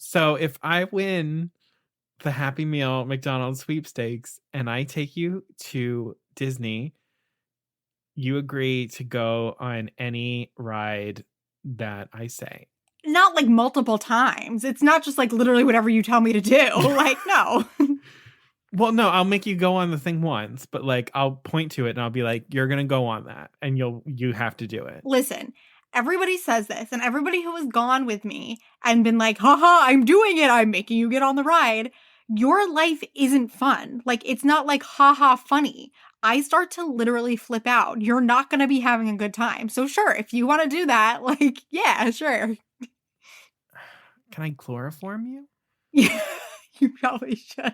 So if I win the Happy Meal McDonald's sweepstakes and I take you to Disney, you agree to go on any ride that I say. Not like multiple times. It's not just like literally whatever you tell me to do. Like, no. Well, no, I'll make you go on the thing once, but like I'll point to it and I'll be like, you're gonna go on that, and you have to do it. Listen, everybody says this, and everybody who has gone with me and been like, haha, I'm doing it, I'm making you get on the ride. Your life isn't fun. Like, it's not like haha funny. I start to literally flip out. You're not gonna be having a good time. So sure, if you want to do that, like, yeah, sure. Can I chloroform you? Yeah, you probably should.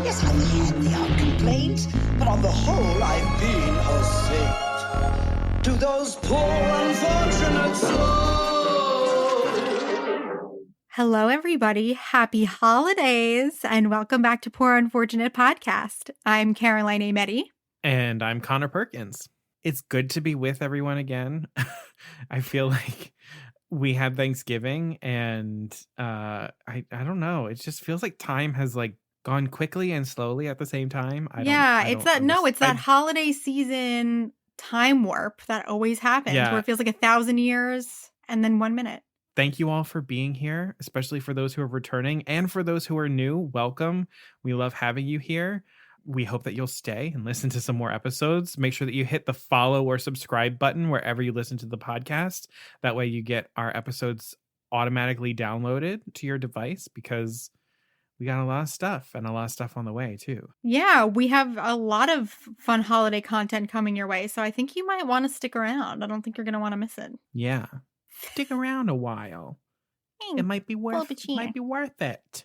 Yes, I've had the odd complaints, but on the whole, I've been a saint. To those poor unfortunate souls. Hello, everybody. Happy holidays, and welcome back to Poor Unfortunate Podcast. I'm Caroline Ametti. And I'm Connor Perkins. It's good to be with everyone again. I feel like we had Thanksgiving, and I don't know. It just feels like time has like gone quickly and slowly at the same time. It's that holiday season time warp that always happens, where it feels like 1,000 years and then 1 minute. Thank you all for being here, especially for those who are returning, and for those who are new. Welcome. We love having you here. We hope that you'll stay and listen to some more episodes. Make sure that you hit the follow or subscribe button wherever you listen to the podcast. That way you get our episodes automatically downloaded to your device, because we got a lot of stuff, and a lot of stuff on the way too. Yeah, we have a lot of fun holiday content coming your way, so I think you might want to stick around. I don't think you're going to want to miss it. Yeah. Stick around a while. It might be worth it.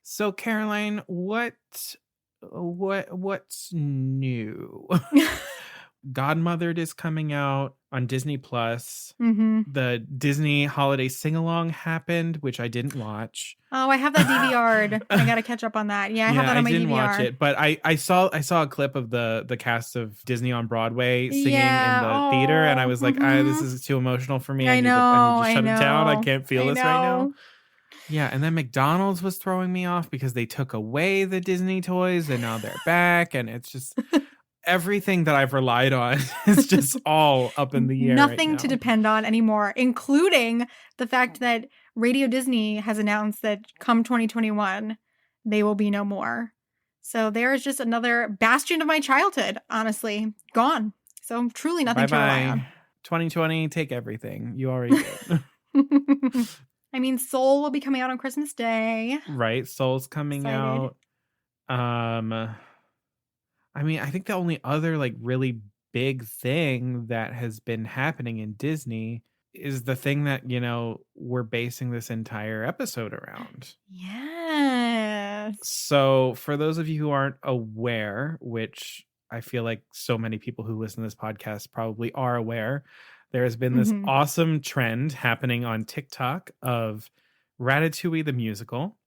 So Caroline, what's new? Godmothered is coming out on Disney Plus. Mm-hmm. The Disney Holiday Sing-Along happened, which I didn't watch. Oh, I have that DVR'd. I gotta catch up on that. Yeah, I have that on my DVR. I didn't watch it, but I saw a clip of the cast of Disney on Broadway singing in the theater, and I was like, this is too emotional for me. I need to shut it down. I can't feel this right now. Yeah, and then McDonald's was throwing me off because they took away the Disney toys, and now they're back, and it's just everything that I've relied on is just all up in the air. Nothing to depend on anymore, including the fact that Radio Disney has announced that come 2021, they will be no more. So there's just another bastion of my childhood, honestly, gone. So truly nothing to rely on. 2020, take everything. You already did. I mean, Soul will be coming out on Christmas Day. Right, Soul's coming out. I mean, I think the only other like really big thing that has been happening in Disney is the thing that, we're basing this entire episode around. Yes. So for those of you who aren't aware, which I feel like so many people who listen to this podcast probably are aware, there has been this awesome trend happening on TikTok of Ratatouille the musical.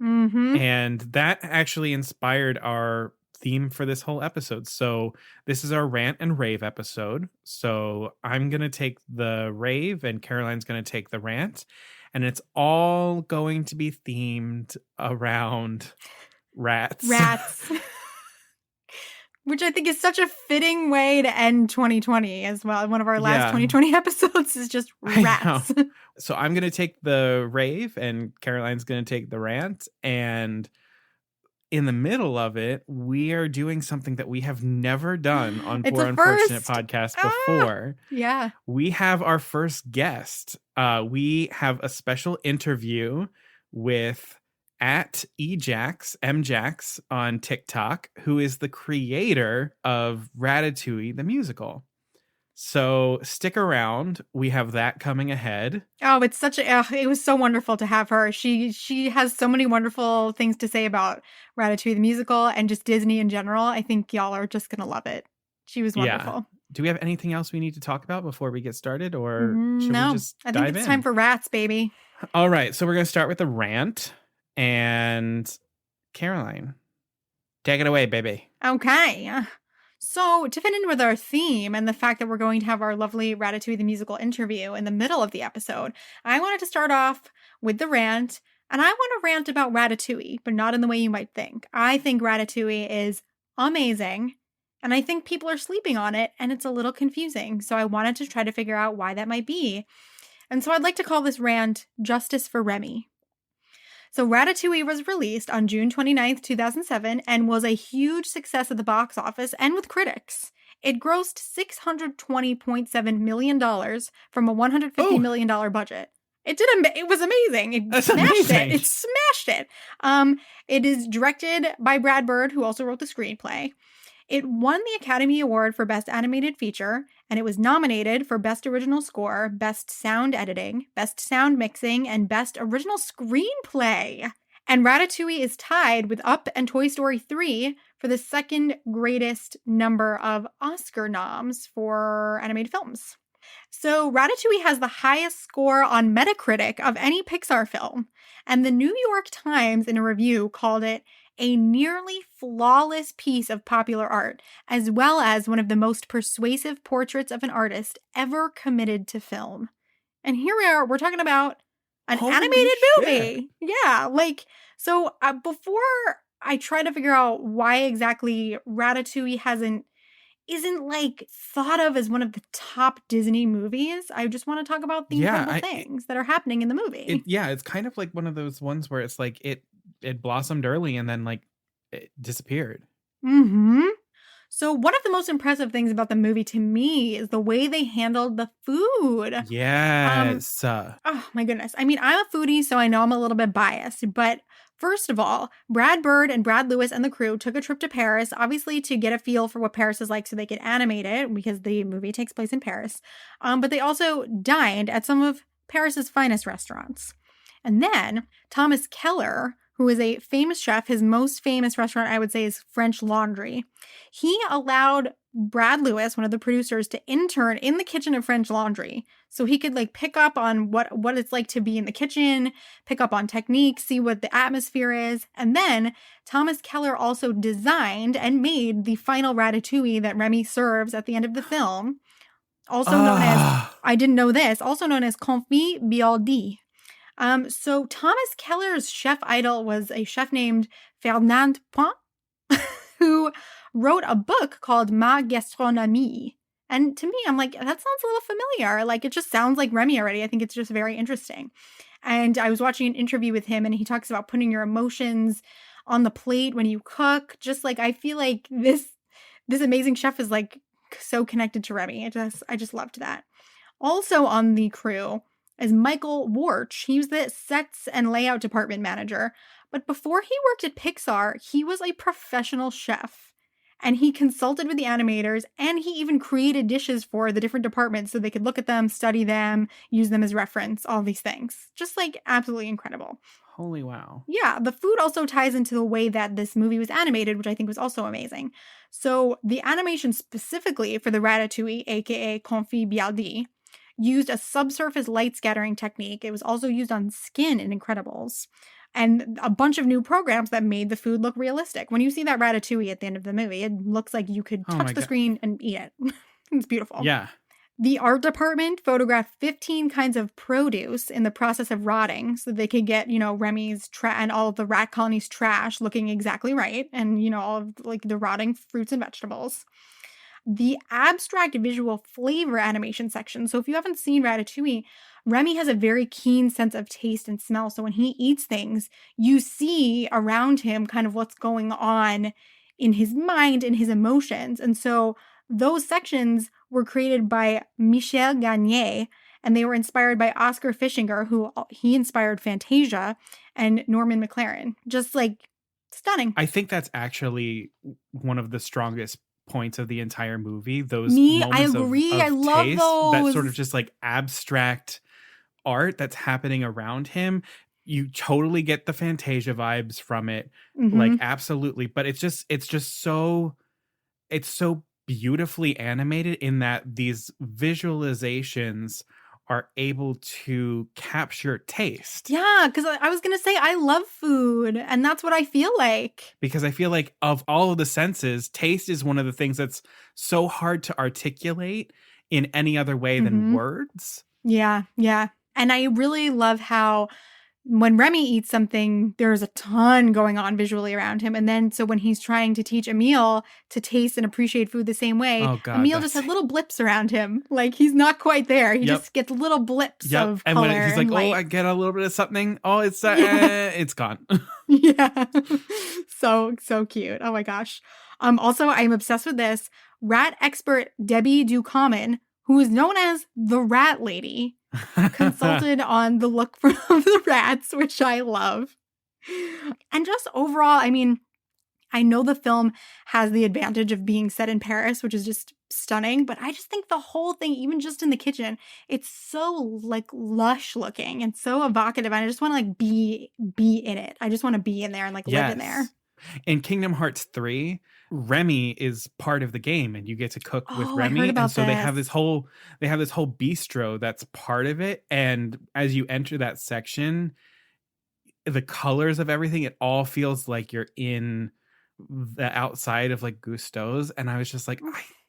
Mm-hmm. And that actually inspired our theme for this whole episode. So this is our rant and rave episode. So I'm going to take the rave and Caroline's going to take the rant. And it's all going to be themed around rats. Rats. Which I think is such a fitting way to end 2020 as well. One of our last 2020 episodes is just rats. So I'm going to take the rave and Caroline's going to take the rant. And in the middle of it, we are doing something that we have never done on Poor Unfortunate Podcast before. Yeah. We have our first guest. We have a special interview with at mjax on TikTok, who is the creator of Ratatouille the musical. So stick around. We have that coming ahead. Oh, it's such a it was so wonderful to have her. She has so many wonderful things to say about Ratatouille the musical and just Disney in general. I think y'all are just gonna love it. She was Yeah. wonderful. Do we have anything else we need to talk about before we get started, or should we No, just I think dive it's in? time for rats, baby. All right, so we're going to start with the rant. And Caroline, take it away, baby. Okay. So, to fit in with our theme and the fact that we're going to have our lovely Ratatouille the musical interview in the middle of the episode, I wanted to start off with the rant. And I want to rant about Ratatouille, but not in the way you might think. I think Ratatouille is amazing. And I think people are sleeping on it, and it's a little confusing. So, I wanted to try to figure out why that might be. And so, I'd like to call this rant Justice for Remy. So Ratatouille was released on June 29th, 2007, and was a huge success at the box office and with critics. It grossed $620.7 million from a $150 million budget. It was amazing. It That's smashed amazing. it. It smashed it. It is directed by Brad Bird, who also wrote the screenplay. It won the Academy Award for Best Animated Feature, and it was nominated for Best Original Score, Best Sound Editing, Best Sound Mixing, and Best Original Screenplay. And Ratatouille is tied with Up and Toy Story 3 for the second greatest number of Oscar noms for animated films. So Ratatouille has the highest score on Metacritic of any Pixar film, and the New York Times in a review called it a nearly flawless piece of popular art, as well as one of the most persuasive portraits of an artist ever committed to film. And here we are, we're talking about an animated movie. Yeah, so before I try to figure out why exactly Ratatouille isn't thought of as one of the top Disney movies, I just want to talk about the incredible things that are happening in the movie. It's kind of like one of those ones where it's like it blossomed early and then it disappeared. Mm-hmm. So one of the most impressive things about the movie to me is the way they handled the food. Yes. Oh my goodness. I mean, I'm a foodie, so I know I'm a little bit biased, but first of all, Brad Bird and Brad Lewis and the crew took a trip to Paris, obviously to get a feel for what Paris is like so they could animate it, because the movie takes place in Paris. But they also dined at some of Paris's finest restaurants. And then Thomas Keller, who is a famous chef, his most famous restaurant, I would say, is French Laundry. He allowed Brad Lewis, one of the producers, to intern in the kitchen of French Laundry. So he could pick up on what it's like to be in the kitchen, pick up on techniques, see what the atmosphere is. And then Thomas Keller also designed and made the final ratatouille that Remy serves at the end of the film. Also known as, I didn't know this, also known as confit bialdi. So Thomas Keller's chef idol was a chef named Fernand Point, who wrote a book called Ma Gastronomie. And to me, I'm like, that sounds a little familiar. It just sounds like Remy already. I think it's just very interesting. And I was watching an interview with him, and he talks about putting your emotions on the plate when you cook. Just I feel like this amazing chef is so connected to Remy. I just loved that. Also on the crew is Michael Warch. He was the sets and layout department manager. But before he worked at Pixar, he was a professional chef. And he consulted with the animators, and he even created dishes for the different departments so they could look at them, study them, use them as reference, all these things. Just absolutely incredible. Holy wow. Yeah, the food also ties into the way that this movie was animated, which I think was also amazing. So the animation specifically for the Ratatouille, aka Confit Bialdi, used a subsurface light scattering technique. It was also used on skin in Incredibles. And a bunch of new programs that made the food look realistic. When you see that ratatouille at the end of the movie, it looks like you could touch the screen and eat it. It's beautiful. Yeah. The art department photographed 15 kinds of produce in the process of rotting so they could get, Remy's and all of the rat colony's trash looking exactly right. And, all of the rotting fruits and vegetables. The abstract visual flavor animation section. So if you haven't seen Ratatouille, Remy has a very keen sense of taste and smell. So when he eats things, you see around him kind of what's going on in his mind and his emotions. And so those sections were created by Michel Gagné, and they were inspired by Oscar Fischinger, who he inspired Fantasia, and Norman McLaren. Just stunning. I think that's actually one of the strongest points of the entire movie. Those I moments agree. of I love taste, those. that sort of just like abstract art that's happening around him. You totally get the Fantasia vibes from it. Like, absolutely. But it's just so beautifully animated in that these visualizations are able to capture taste. Yeah, because I was going to say I love food, and that's what I feel like. Because I feel like of all of the senses, taste is one of the things that's so hard to articulate in any other way than words. Yeah, yeah. And I really love how when Remy eats something, there's a ton going on visually around him. And then so when he's trying to teach Emile to taste and appreciate food the same way, Oh, God, Emile just has little blips around him. Like he's not quite there. He just gets little blips of and color. when he's like, light. oh, I get a little bit of something. Oh, it's gone. Yeah. So cute. Oh my gosh. Also, I'm obsessed with this. Rat expert Debbie Ducommon, who is known as the Rat Lady, consulted on the look of the rats, which I love. And just overall, I mean, I know the film has the advantage of being set in Paris, which is just stunning, but I just think the whole thing, even just in the kitchen, it's so like lush looking and so evocative. And I just want to like be in it. I just want to be in there and like live in there. In Kingdom Hearts 3, Remy is part of the game and you get to cook with Remy. I heard about and so this. they have this whole bistro that's part of it. And as you enter that section, the colors of everything, it all feels like you're in the outside of like Gusteau's. And I was just like,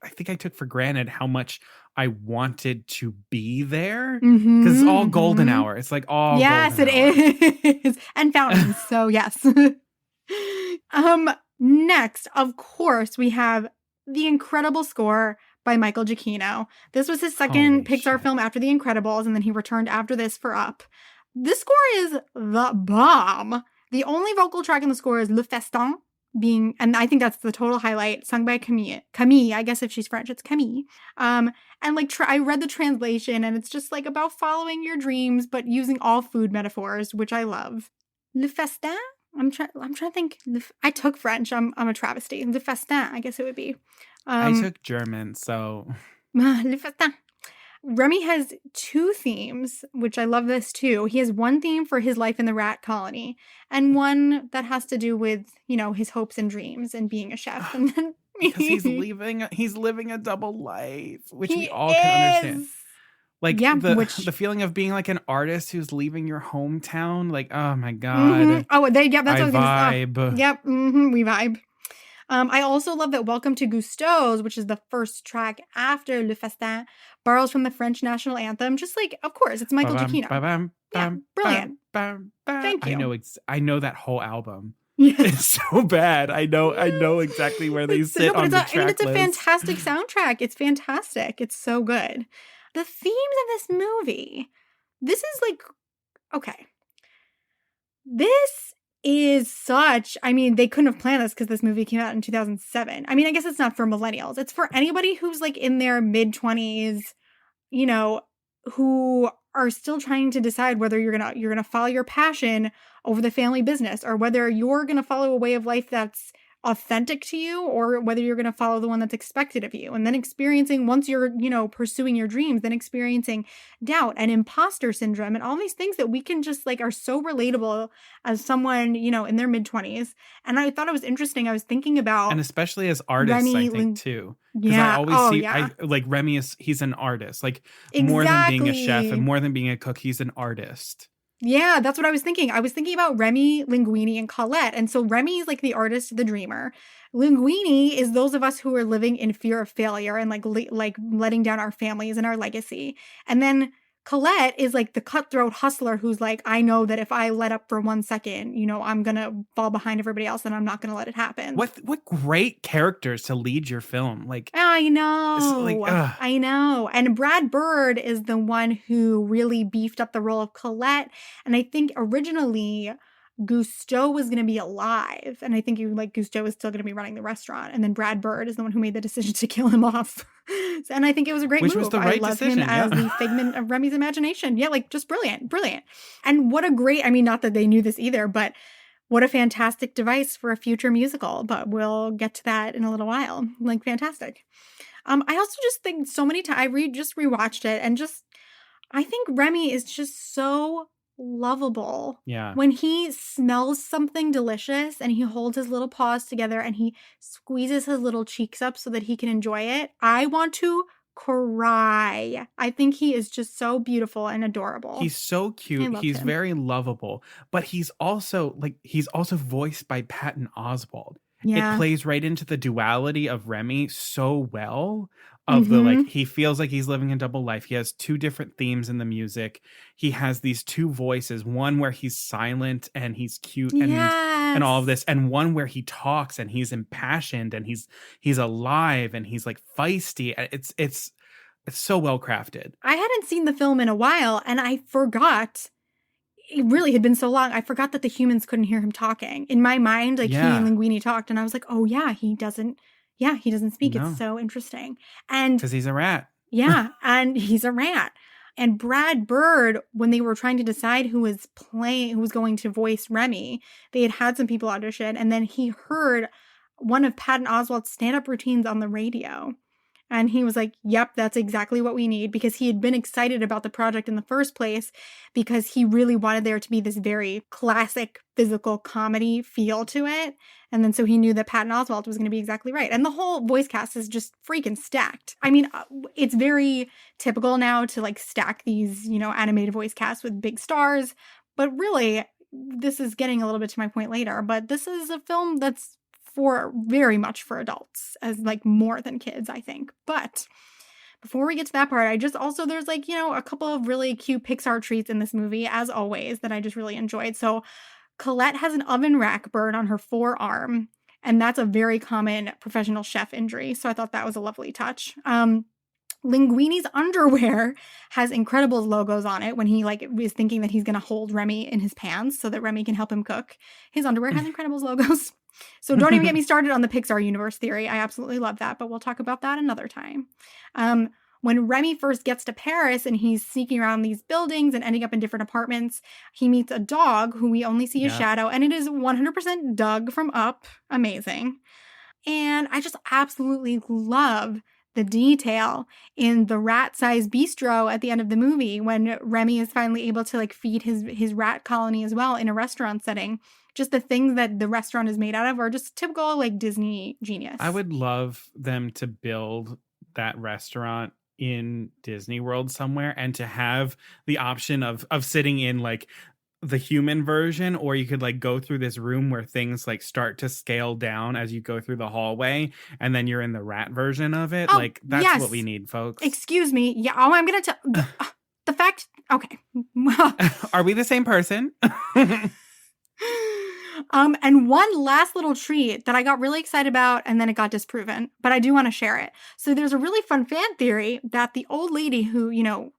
I think I took for granted how much I wanted to be there. Because it's all golden hour. It's like all yes, golden it is. And fountains. So yes. Next, of course, we have the incredible score by Michael Giacchino. This was his second Pixar film after The Incredibles, and then he returned after this for Up. This score is the bomb. The only vocal track in the score is Le Festin, and I think that's the total highlight, sung by Camille. Camille, I guess if she's French, it's Camille. And like I read the translation, and it's just like about following your dreams, but using all food metaphors, which I love. Le Festin? I'm trying to think. I took French. I'm a travesty. Le Festin, I guess it would be. I took German, so. Le Festin. Remy has 2 themes, which I love this too. He has one theme for his life in the rat colony, and one that has to do with, you know, his hopes and dreams and being a chef. And then because he's living a double life, which we all can understand. Like the feeling of being like an artist who's leaving your hometown. Like, oh my God. Oh, that's what I was vibe. Yep. We vibe. I also love that Welcome to Gusteau's, which is the first track after Le Festin, borrows from the French national anthem. Just like, of course, it's Michael Giacchino. Brilliant. Thank you. I know that whole album. Yes. It's so bad. I know exactly where they sit on the track list. And it's a fantastic soundtrack. It's fantastic. It's so good. The themes of this movie, this is like, okay. This is such, I mean, they couldn't have planned this because this movie came out in 2007. I mean, I guess it's not for millennials. It's for anybody who's like in their mid-20s, you know, who are still trying to decide whether you're gonna follow your passion over the family business, or whether you're gonna follow a way of life that's authentic to you, or whether you're going to follow the one that's expected of you. And then experiencing, once you're, you know, pursuing your dreams, then experiencing doubt and imposter syndrome and all these things that we can just like are so relatable as someone, you know, in their mid-20s. And I thought it was interesting. I was thinking about, and especially as artists, I think too. Because yeah. I always I like Remy he's an artist, like more than being a chef and more than being a cook, he's an artist. Yeah, that's what I was thinking. I was thinking about Remy, Linguini, and Colette. And so Remy is like the artist, the dreamer. Linguini is those of us who are living in fear of failure and like letting down our families and our legacy. And then Colette is like the cutthroat hustler who's like, I know that if I let up for 1 second, you know, I'm going to fall behind everybody else and I'm not going to let it happen. What great characters to lead your film. Like, I know. I know. And Brad Bird is the one who really beefed up the role of Colette. And I think originally Gusteau was going to be alive. And I think Gusteau was still going to be running the restaurant. And then Brad Bird is the one who made the decision to kill him off. And I think it was a great move. Was the right I love decision, him as the figment of Remy's imagination. Yeah, like just brilliant. And what a great, I mean, not that they knew this either, but what a fantastic device for a future musical, but we'll get to that in a little while. Like, fantastic. I also just think so many times just rewatched it and just I think Remy is just so lovable. Yeah. When he smells something delicious and he holds his little paws together and he squeezes his little cheeks up so that he can enjoy it, I want to cry. I think he is just so beautiful and adorable. He's so I cute. loved He's him. very lovable, but he's also voiced by Patton Oswalt. It Yeah. plays right into the duality of Remy so well of the like Mhm. he feels like he's living a double life. He has two different themes in the music. He has these two voices, one where he's silent and he's cute and all of Yes. this, and one where he talks and he's impassioned and he's alive and he's like feisty. It's so well crafted. I hadn't seen the film in a while and I forgot it really had been so long. I forgot that the humans couldn't hear him talking. In my mind, like he and Yeah. Linguini talked, and I was like, "Oh yeah, he doesn't. Yeah, he doesn't speak. It's No, so interesting." And because he's a rat. yeah, and he's a rat. And Brad Bird, when they were trying to decide who was going to voice Remy, they had some people audition, and then he heard one of Patton Oswalt's stand-up routines on the radio. And he was like, yep, that's exactly what we need, because he had been excited about the project in the first place because he really wanted there to be this very classic physical comedy feel to it. And then so he knew that Patton Oswalt was going to be exactly right. And the whole voice cast is just freaking stacked. I mean, it's very typical now to like stack these, animated voice casts with big stars. But really, this is getting a little bit to my point later, but this is a film that's very much for adults, as like more than kids, I think. But before we get to that part, there's like, a couple of really cute Pixar treats in this movie, as always, that I just really enjoyed. So Colette has an oven rack burn on her forearm, and that's a very common professional chef injury. So I thought that was a lovely touch. Linguini's underwear has Incredibles logos on it when he like is thinking that he's going to hold Remy in his pants so that Remy can help him cook. His underwear has Incredibles logos. So don't even get me started on the Pixar universe theory. I absolutely love that, but we'll talk about that another time. When Remy first gets to Paris and he's sneaking around these buildings and ending up in different apartments, he meets a dog who we only see his Yeah. shadow, and it is 100% Doug from Up. Amazing. And I just absolutely love the detail in the rat-sized bistro at the end of the movie when Remy is finally able to like feed his rat colony as well in a restaurant setting. Just the things that the restaurant is made out of are just typical like Disney genius. I would love them to build that restaurant in Disney World somewhere and to have the option of sitting in like the human version, or you could like go through this room where things like start to scale down as you go through the hallway, and then you're in the rat version of it. Oh, Like that's yes. what we need, folks. Excuse me. Yeah. Oh, I'm gonna tell the fact. Okay. Are we the same person? And one last little treat that I got really excited about and then it got disproven, but I do want to share it. So there's a really fun fan theory that the old lady who,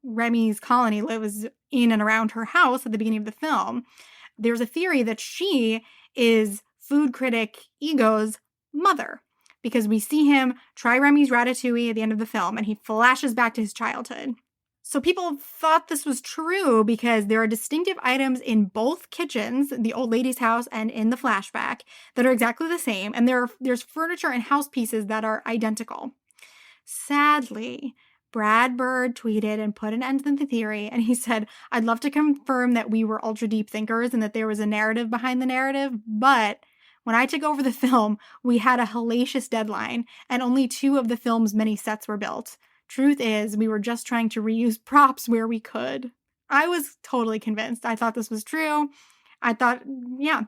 Remy's colony lives in and around her house at the beginning of the film, there's a theory that she is food critic Ego's mother, because we see him try Remy's ratatouille at the end of the film and he flashes back to his childhood. So people thought this was true because there are distinctive items in both kitchens, the old lady's house and in the flashback, that are exactly the same. And there's furniture and house pieces that are identical. Sadly, Brad Bird tweeted and put an end to the theory. And he said, I'd love to confirm that we were ultra deep thinkers and that there was a narrative behind the narrative. But when I took over the film, we had a hellacious deadline and only 2 of the film's many sets were built. Truth is, we were just trying to reuse props where we could. I was totally convinced. I thought this was true. I thought, yeah,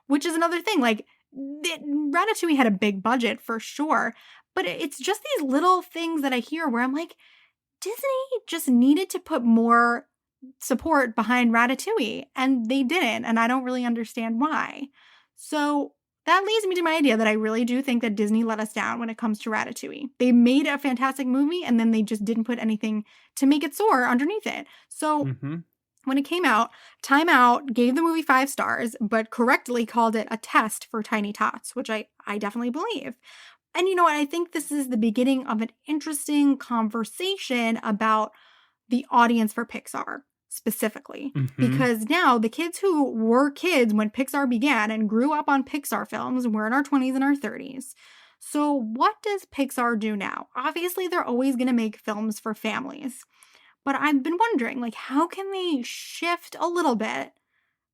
which is another thing. Like, Ratatouille had a big budget for sure, but it's just these little things that I hear where I'm like, Disney just needed to put more support behind Ratatouille, and they didn't, and I don't really understand why. So that leads me to my idea that I really do think that Disney let us down when it comes to Ratatouille. They made a fantastic movie and then they just didn't put anything to make it soar underneath it. So when it came out, Time Out gave the movie 5 stars, but correctly called it a test for Tiny Tots, which I definitely believe. And you know what? I think this is the beginning of an interesting conversation about the audience for Pixar. specifically. Mm-hmm. Because now the kids who were kids when Pixar began and grew up on Pixar films, we're in our 20s and our 30s. So what does Pixar do now? Obviously, they're always going to make films for families. But I've been wondering, like, how can they shift a little bit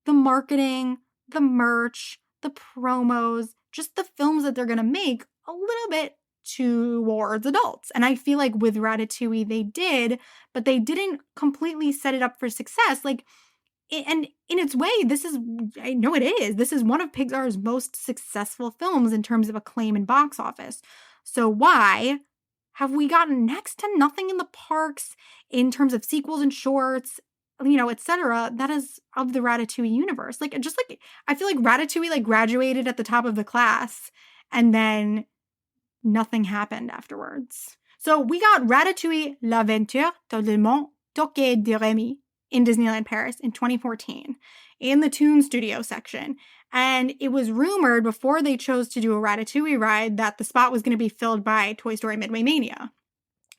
the marketing, the merch, the promos, just the films that they're going to make a little bit towards adults? And I feel like with Ratatouille they did, but they didn't completely set it up for success. Like, and in its way, I know it is. This is one of Pixar's most successful films in terms of acclaim and box office. So why have we gotten next to nothing in the parks in terms of sequels and shorts, etc., that is of the Ratatouille universe? Like, just like, I feel like Ratatouille, like, graduated at the top of the class and then nothing happened afterwards. So we got Ratatouille L'Aventure dans le monde toqué de Rémi in Disneyland Paris in 2014 in the Toon Studio section. And it was rumored before they chose to do a Ratatouille ride that the spot was going to be filled by Toy Story Midway Mania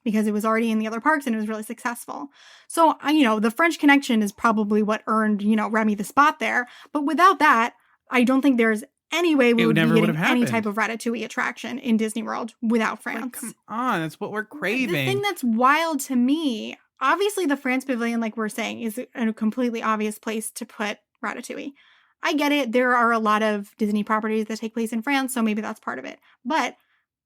because it was already in the other parks and it was really successful. So, the French Connection is probably what earned, Remy the spot there. But without that, I don't think there's any way we would be getting any type of Ratatouille attraction in Disney World without France. Like, come on, that's what we're craving. The thing that's wild to me, obviously the France Pavilion, like we're saying, is a completely obvious place to put Ratatouille. I get it. There are a lot of Disney properties that take place in France, so maybe that's part of it. But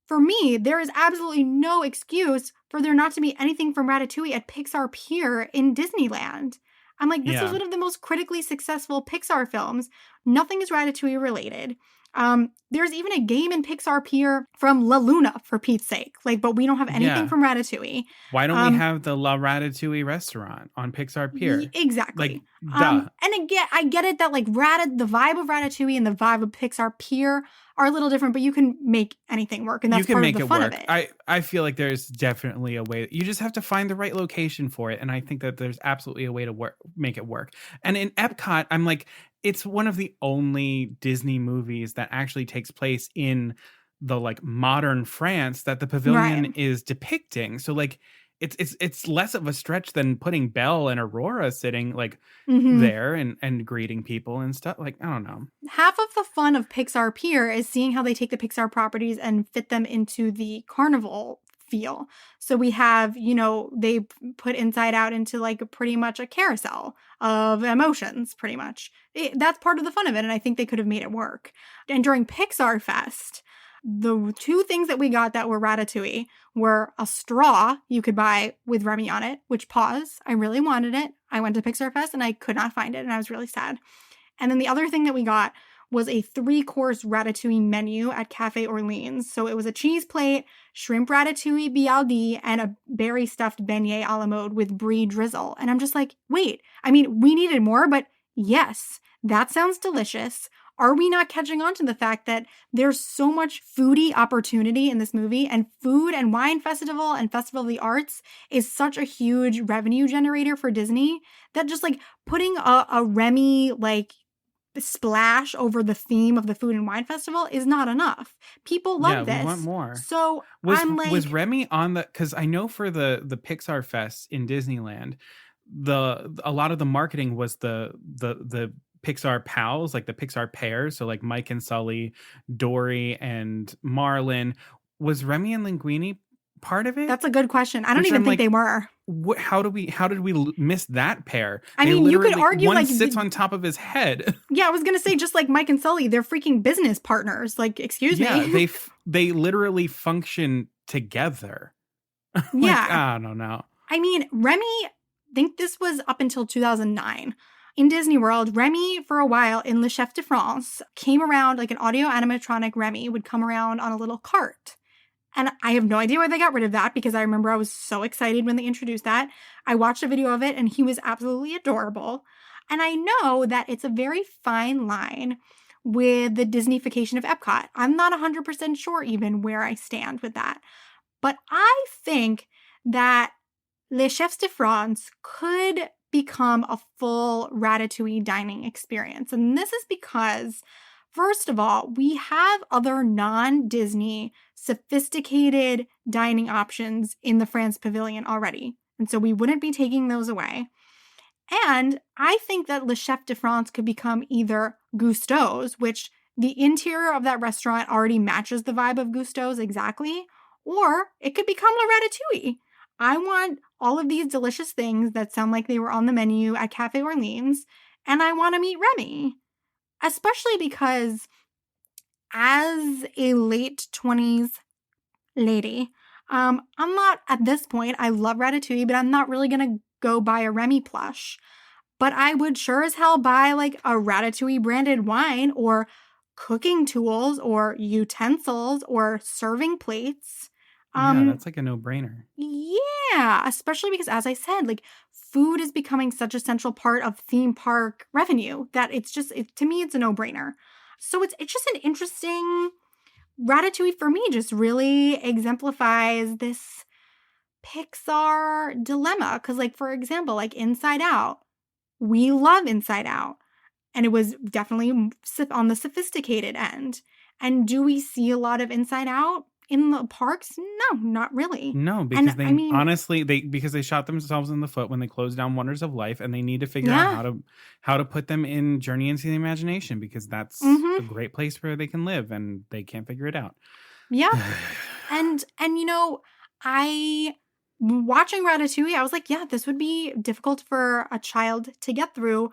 for me, there is absolutely no excuse for there not to be anything from Ratatouille at Pixar Pier in Disneyland. I'm like, this is one of the most critically successful Pixar films. Nothing is Ratatouille related. There's even a game in Pixar Pier from La Luna, for Pete's sake. Like, but we don't have anything from Ratatouille. Why don't we have the La Ratatouille restaurant on Pixar Pier? Exactly. Like, duh. And again, I get it that like the vibe of Ratatouille and the vibe of Pixar Pier are a little different, but you can make anything work, and that's part of the fun of it. I feel like there's definitely a way. You just have to find the right location for it, and I think that there's absolutely a way to make it work. And in Epcot, I'm like, it's one of the only Disney movies that actually takes place in the like modern France that the pavilion is depicting. So like it's less of a stretch than putting Belle and Aurora sitting like there and greeting people and stuff. Like, I don't know. Half of the fun of Pixar Pier is seeing how they take the Pixar properties and fit them into the carnival feel. So we have, they put Inside Out into like pretty much a carousel of emotions, pretty much. That's part of the fun of it, and I think they could have made it work. And during Pixar Fest, the two things that we got that were Ratatouille were a straw you could buy with Remy on it, which I really wanted it. I went to Pixar Fest and I could not find it, and I was really sad. And then the other thing that we got was a 3-course Ratatouille menu at Cafe Orleans. So it was a cheese plate, shrimp ratatouille bialdi, and a berry stuffed beignet a la mode with brie drizzle. And I'm just like, wait, I mean, we needed more, but yes, that sounds delicious. Are we not catching on to the fact that there's so much foodie opportunity in this movie, and Food and Wine Festival and Festival of the Arts is such a huge revenue generator for Disney that just like putting a Remy like splash over the theme of the Food and Wine Festival is not enough. People love this. We want more. So was Remy on the, because I know for the Pixar Fest in Disneyland, a lot of the marketing was the Pixar pals, like the Pixar pairs. So like Mike and Sully, Dory and Marlin. Was Remy and Linguini part of it? That's a good question. I don't even think they were. How did we miss that pair? I mean, you could argue one like sits on top of his head. Yeah, I was gonna say just like Mike and Sully, they're freaking business partners. Like, excuse me. Yeah, they literally function together. Yeah, I don't know. I mean, Remy, I think this was up until 2009. In Disney World, Remy, for a while in Le Chef de France, came around like an audio animatronic Remy would come around on a little cart. And I have no idea why they got rid of that, because I remember I was so excited when they introduced that. I watched a video of it and he was absolutely adorable. And I know that it's a very fine line with the Disneyfication of Epcot. I'm not 100% sure even where I stand with that. But I think that Les Chefs de France could become a full Ratatouille dining experience. And this is because, first of all, we have other non-Disney sophisticated dining options in the France Pavilion already. And so we wouldn't be taking those away. And I think that Le Chef de France could become either Gusteau's, which the interior of that restaurant already matches the vibe of Gusteau's exactly, or it could become La Ratatouille. I want all of these delicious things that sound like they were on the menu at Cafe Orleans, and I want to meet Remy. Especially because as a late 20s lady, I'm not at this point, I love Ratatouille, but I'm not really going to go buy a Remy plush. But I would sure as hell buy like a Ratatouille branded wine or cooking tools or utensils or serving plates. Yeah, that's like a no-brainer. Yeah, especially because, as I said, like food is becoming such a central part of theme park revenue that to me, it's a no-brainer. So it's just an interesting Ratatouille for me just really exemplifies this Pixar dilemma. Because, like, for example, like Inside Out, we love Inside Out. And it was definitely on the sophisticated end. And do we see a lot of Inside Out in the parks? No, not really. No, because because they shot themselves in the foot when they closed down Wonders of Life, and they need to figure out how to put them in Journey into the Imagination, because that's a great place where they can live, and they can't figure it out. Yeah. and you know, watching Ratatouille, I was like, yeah, this would be difficult for a child to get through.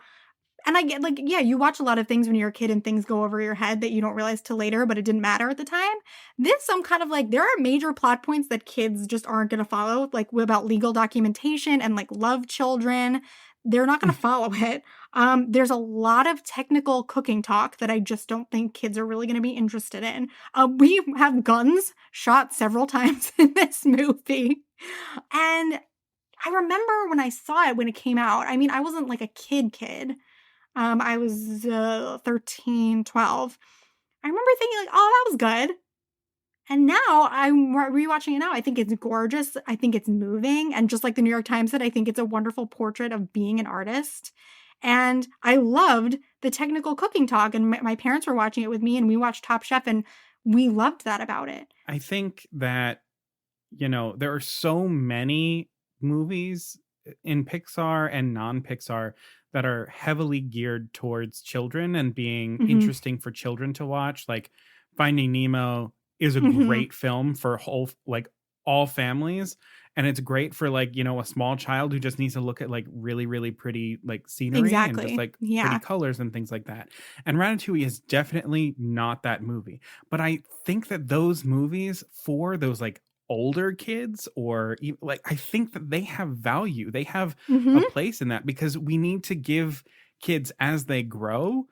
And I get, like, yeah, you watch a lot of things when you're a kid and things go over your head that you don't realize till later, but it didn't matter at the time. This, I'm kind of like, there are major plot points that kids just aren't going to follow, like about legal documentation and like love children. They're not going to follow it. There's a lot of technical cooking talk that I just don't think kids are really going to be interested in. We have guns shot several times in this movie. And I remember when I saw it when it came out, I mean, I wasn't like a kid. I was 13, 12. I remember thinking like, oh, that was good. And now I'm rewatching it now. I think it's gorgeous. I think it's moving. And just like the New York Times said, I think it's a wonderful portrait of being an artist. And I loved the technical cooking talk. And my parents were watching it with me, and we watched Top Chef, and we loved that about it. I think that, there are so many movies in Pixar and non-Pixar that are heavily geared towards children and being interesting for children to watch. Like Finding Nemo is a great film for all families. And it's great for a small child who just needs to look at like really, really pretty like scenery and just like pretty colors and things like that. And Ratatouille is definitely not that movie. But I think that those movies for those like older kids, or like, I think that they have value. They have a place in that, because we need to give kids, as they grow,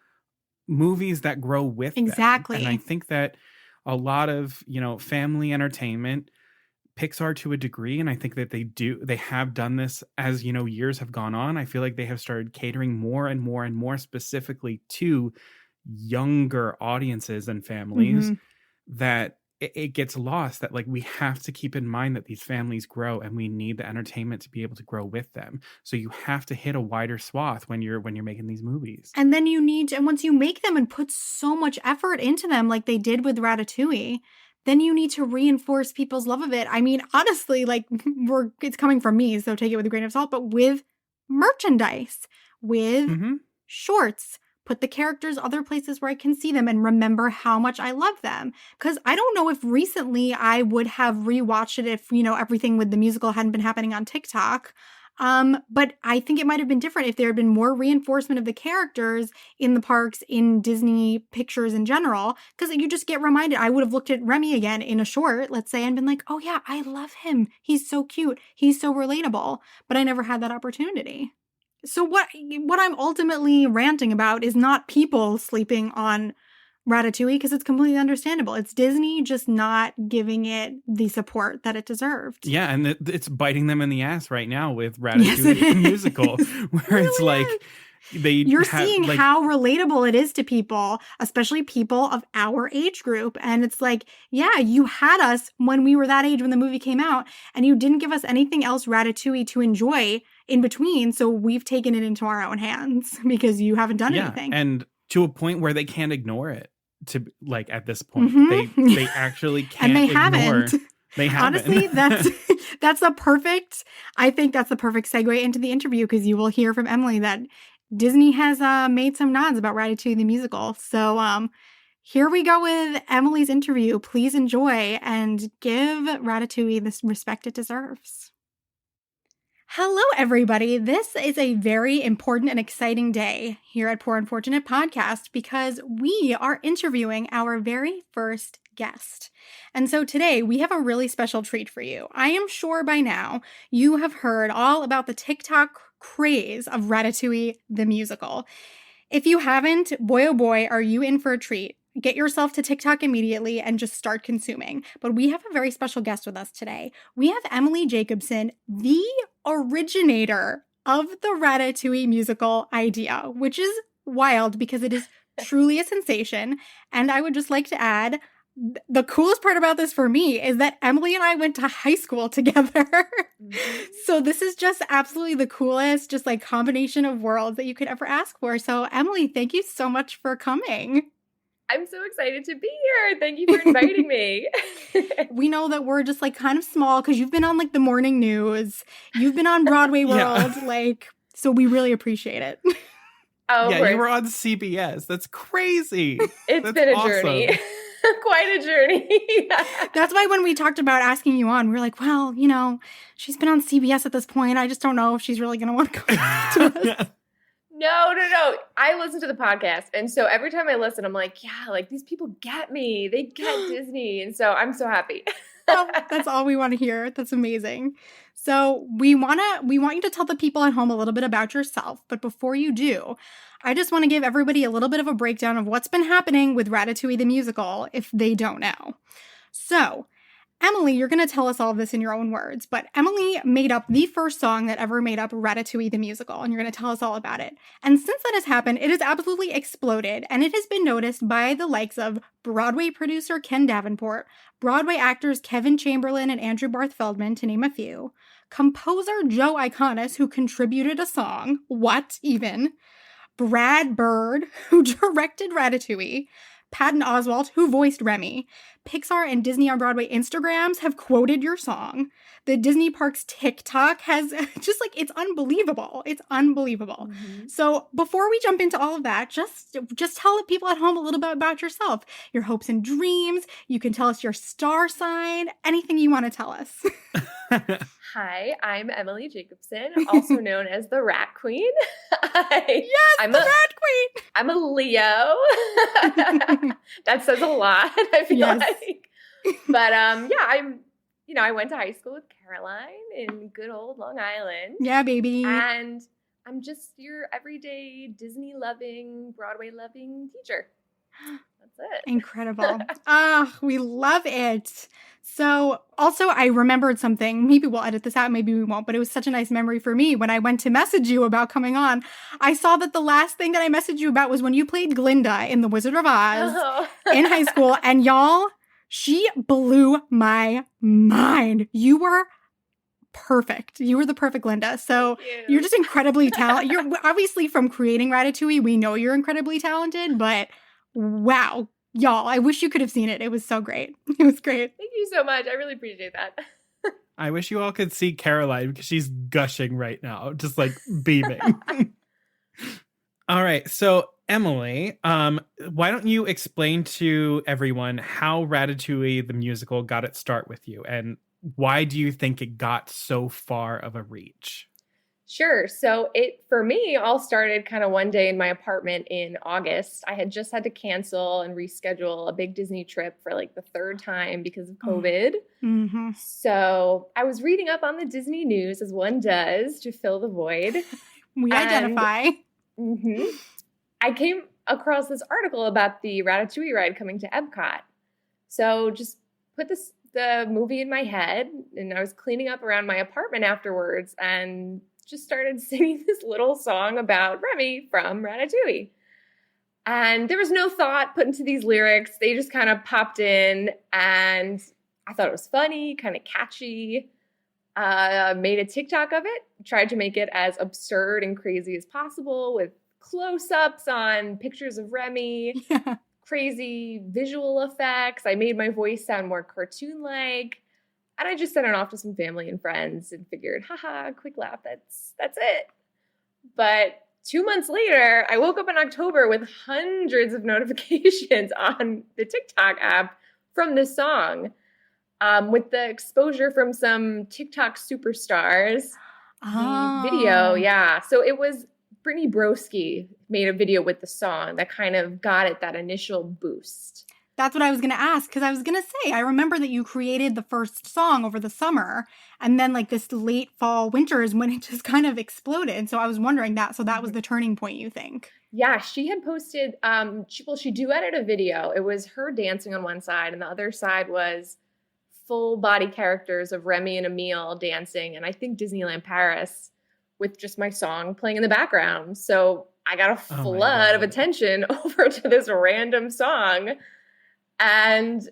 movies that grow with them. And I think that a lot of, family entertainment, Pixar to a degree, and I think that they have done this as, years have gone on. I feel like they have started catering more and more and more specifically to younger audiences and families, that it gets lost, that like we have to keep in mind that these families grow, and we need the entertainment to be able to grow with them. So you have to hit a wider swath when you're making these movies. And then and once you make them and put so much effort into them, like they did with Ratatouille, then you need to reinforce people's love of it. I mean, honestly, like it's coming from me, so take it with a grain of salt, but with merchandise, with shorts, put the characters other places where I can see them and remember how much I love them. Because I don't know if recently I would have rewatched it if, everything with the musical hadn't been happening on TikTok. But I think it might have been different if there had been more reinforcement of the characters in the parks, in Disney pictures in general. Because you just get reminded. I would have looked at Remy again in a short, let's say, and been like, oh yeah, I love him. He's so cute. He's so relatable. But I never had that opportunity. So what I'm ultimately ranting about is not people sleeping on Ratatouille, because it's completely understandable. It's Disney just not giving it the support that it deserved. Yeah, and it's biting them in the ass right now with Ratatouille the musical, where it's like you're seeing how relatable it is to people, especially people of our age group. And it's like, yeah, you had us when we were that age when the movie came out, and you didn't give us anything else Ratatouille to enjoy in between. So we've taken it into our own hands because you haven't done anything. And to a point where they can't ignore it. To like at this point, they actually can't. And they ignore. haven't. They haven't. Honestly, that's a perfect, I think that's the perfect segue into the interview, because you will hear from Emily that Disney has made some nods about Ratatouille the musical. So here we go with Emily's interview. Please enjoy and give Ratatouille the respect it deserves. Hello, everybody. This is a very important and exciting day here at Poor Unfortunate Podcast because we are interviewing our very first guest. And so today we have a really special treat for you. I am sure by now you have heard all about the TikTok craze of Ratatouille the musical. If you haven't, boy oh boy, are you in for a treat. Get yourself to TikTok immediately and just start consuming. But we have a very special guest with us today. We have Emily Jacobsen, the originator of the Ratatouille musical idea, which is wild because it is truly a sensation. And I would just like to add, the coolest part about this for me is that Emily and I went to high school together. So this is just absolutely the coolest, just like combination of worlds that you could ever ask for. So Emily, thank you so much for coming. I'm so excited to be here. Thank you for inviting me. We know that we're just like kind of small because you've been on like the morning news. You've been on Broadway World. So we really appreciate it. Oh, yeah, you were on CBS. That's crazy. That's been a journey. Quite a journey. That's why when we talked about asking you on, we were like, well, you know, she's been on CBS at this point. I just don't know if she's really going to want to come to us. No. I listen to the podcast. And so every time I listen, I'm like, yeah, like these people get me. They get Disney. And so I'm so happy. Oh, that's all we want to hear. That's amazing. So we want you to tell the people at home a little bit about yourself. But before you do, I just want to give everybody a little bit of a breakdown of what's been happening with Ratatouille the musical if they don't know. So Emily, you're going to tell us all of this in your own words, but Emily made up the first song that ever made up Ratatouille the musical, and you're going to tell us all about it. And since that has happened, it has absolutely exploded, and it has been noticed by the likes of Broadway producer Ken Davenport, Broadway actors Kevin Chamberlain and Andrew Barth Feldman, to name a few, composer Joe Iconis, who contributed a song, What Even, Brad Bird, who directed Ratatouille, Patton Oswalt, who voiced Remy. Pixar and Disney on Broadway Instagrams have quoted your song. The Disney Parks TikTok has just like, it's unbelievable. It's unbelievable. Mm-hmm. So before we jump into all of that, just tell the people at home a little bit about yourself, your hopes and dreams. You can tell us your star sign, anything you want to tell us. Hi, I'm Emily Jacobsen, also known as the Rat Queen. I'm the Rat Queen. I'm a Leo. That says a lot, I feel like. But I went to high school with Caroline in good old Long Island. Yeah, baby. And I'm just your everyday Disney-loving, Broadway-loving teacher. That's it. Incredible. We love it. So also I remembered something. Maybe we'll edit this out, maybe we won't, but it was such a nice memory for me. When I went to message you about coming on, I saw that the last thing that I messaged you about was when you played Glinda in The Wizard of Oz in high school. And y'all, she blew my mind. You were perfect. You were the perfect Glinda. So you're just incredibly talented. You're obviously from creating Ratatouille. We know you're incredibly talented, but wow. Y'all, I wish you could have seen it. It was so great. It was great. Thank you so much. I really appreciate that. I wish you all could see Caroline because she's gushing right now, just like beaming. All right. So Emily, why don't you explain to everyone how Ratatouille the musical got its start with you, and why do you think it got so far of a reach? Sure. So it, for me, all started kind of one day in my apartment in August. I had just had to cancel and reschedule a big Disney trip for like the third time because of COVID. Mm-hmm. So I was reading up on the Disney news, as one does, to fill the void. We identify. Mm-hmm, I came across this article about the Ratatouille ride coming to Epcot. So just put the movie in my head, and I was cleaning up around my apartment afterwards and just started singing this little song about Remy from Ratatouille. And there was no thought put into these lyrics. They just kind of popped in, and I thought it was funny, kind of catchy. Made a TikTok of it, tried to make it as absurd and crazy as possible with close-ups on pictures of Remy, crazy visual effects. I made my voice sound more cartoon-like. And I just sent it off to some family and friends and figured, haha, quick laugh, that's it. But 2 months later, I woke up in October with hundreds of notifications on the TikTok app from this song, with the exposure from some TikTok superstars. The video, yeah. So it was Brittany Broski made a video with the song that kind of got it that initial boost. That's what I was going to ask, because I was going to say, I remember that you created the first song over the summer, and then like this late fall, winter is when it just kind of exploded. So I was wondering that. So that was the turning point, you think? Yeah, she had posted, she duetted a video. It was her dancing on one side, and the other side was full body characters of Remy and Emile dancing, and I think Disneyland Paris, with just my song playing in the background. So I got a flood of attention over to this random song. And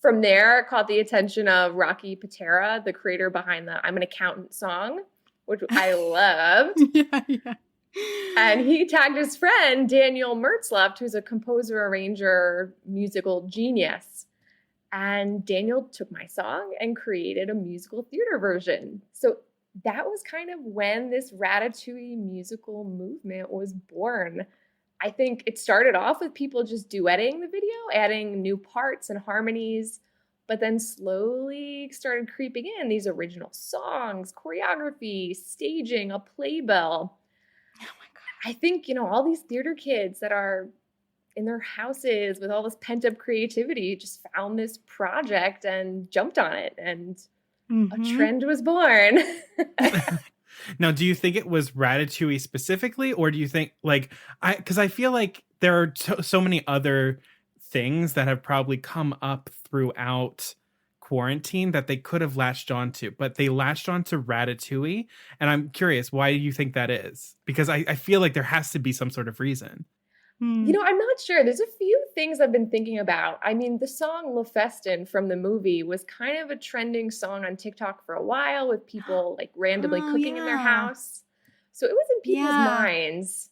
from there, it caught the attention of Rocky Patera, the creator behind the I'm an Accountant song, which I loved. Yeah. And he tagged his friend, Daniel Mertzleft, who's a composer, arranger, musical genius. And Daniel took my song and created a musical theater version. So that was kind of when this Ratatouille musical movement was born. I think it started off with people just duetting the video, adding new parts and harmonies, but then slowly started creeping in these original songs, choreography, staging, a playbill. Oh my God. I think, all these theater kids that are in their houses with all this pent-up creativity just found this project and jumped on it, and a trend was born. Now, do you think it was Ratatouille specifically, or do you think because I feel like there are so many other things that have probably come up throughout quarantine that they could have latched onto, but they latched onto Ratatouille. And I'm curious, why do you think that is? Because I feel like there has to be some sort of reason. I'm not sure. There's a few things I've been thinking about. I mean, the song Le Festin from the movie was kind of a trending song on TikTok for a while, with people like randomly cooking in their house. So it was in people's minds.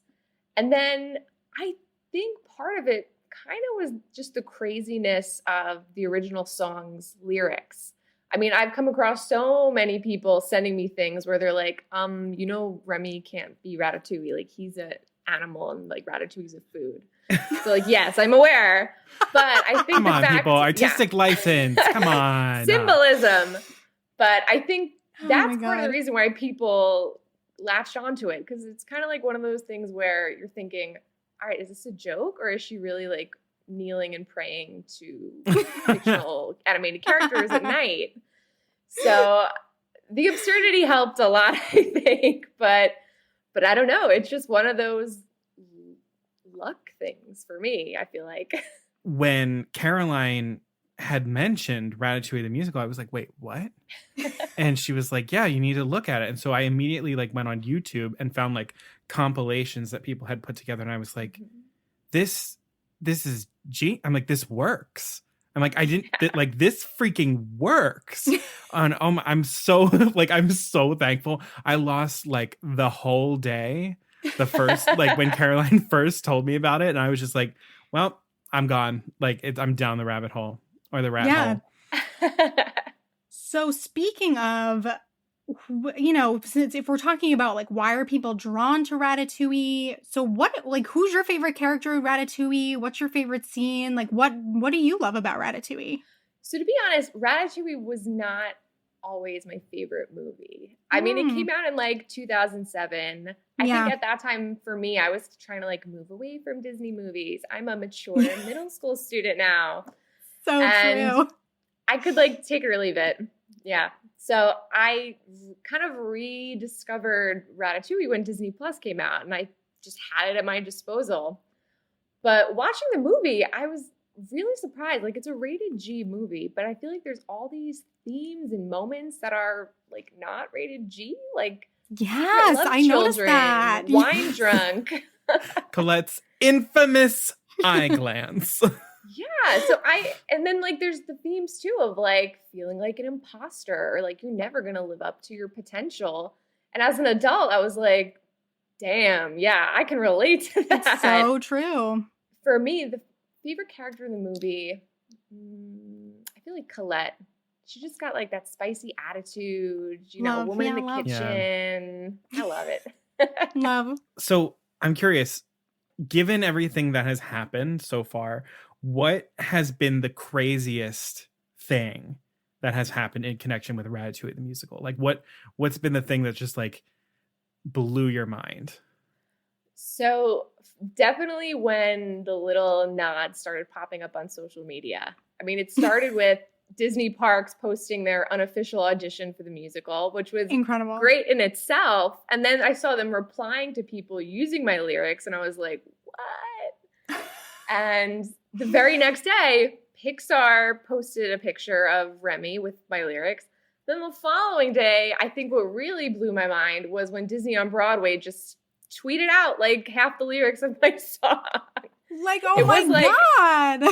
And then I think part of it kind of was just the craziness of the original song's lyrics. I mean, I've come across so many people sending me things where they're like, Remy can't be Ratatouille. Like, he's an animal and like Ratatouille's a food. So like, yes, I'm aware, but I think people, artistic license, come on, symbolism. But I think that's part of the reason why people latched onto it, because it's kind of like one of those things where you're thinking, all right, is this a joke, or is she really like kneeling and praying to fictional animated characters at night? So the absurdity helped a lot, I think, but I don't know. It's just one of those luck things for me, I feel like. When Caroline had mentioned Ratatouille the musical, I was like, wait, what? And she was like, yeah, you need to look at it. And so I immediately went on YouTube and found compilations that people had put together. And I was like, this is I'm like, this works. I'm like, this freaking works. I'm so I'm so thankful. I lost the whole day. The first, when Caroline first told me about it, and I was just like, well, I'm gone. I'm down the rabbit hole, or the rat hole. So speaking of, since if we're talking about why are people drawn to Ratatouille? So who's your favorite character in Ratatouille? What's your favorite scene? What do you love about Ratatouille? So to be honest, Ratatouille was not always my favorite movie. I mean, it came out in 2007. I think at that time for me, I was trying to move away from Disney movies. I'm a mature middle school student now. So true. I could take it or leave it. Yeah. So I kind of rediscovered Ratatouille when Disney Plus came out, and I just had it at my disposal. But watching the movie, I was really surprised. It's a rated G movie, but I feel like there's all these themes and moments that are not rated G. Yes, I noticed that. Wine drunk. Colette's infamous eye glance. Yeah, so and then there's the themes too of feeling like an imposter, or you're never gonna live up to your potential. And as an adult, I was like, damn, yeah, I can relate to that. It's so true. For me, the favorite character in the movie, I feel like Colette. she just got like that spicy attitude, you know, Love, woman in yeah, the love. kitchen. I love it. Love. So I'm curious, given everything that has happened so far, what has been the craziest thing that has happened in connection with Ratatouille the musical? Like what's been the thing that just like blew your mind? So definitely when the little nods started popping up on social media. I mean, it started with Disney parks posting their unofficial audition for the musical, which was Incredible. great in itself. And then I saw them replying to people using my lyrics, and I was like, what? And the very next day, Pixar posted a picture of Remy with my lyrics. Then the following day, I think what really blew my mind was when Disney on Broadway just tweeted out like half the lyrics of my song. Like, oh It my was like- God.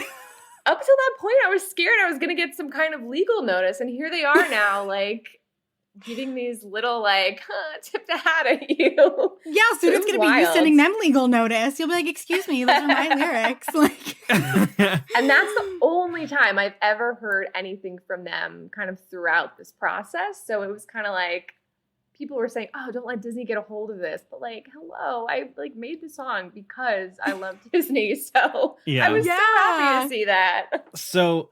Up till that point, I was scared I was going to get some kind of legal notice. And here they are now, like, giving these little, like, tip the hat at you. Yeah, soon It it's was going to be you wild. sending them legal notice. You'll be like, excuse me, those are my lyrics. Like, And that's the only time I've ever heard anything from them kind of throughout this process. So it was kind of like, people were saying, oh, don't let Disney get a hold of this. But like, hello, I like made the song because I love Disney. So Yeah. I was so happy Yeah. to see that. So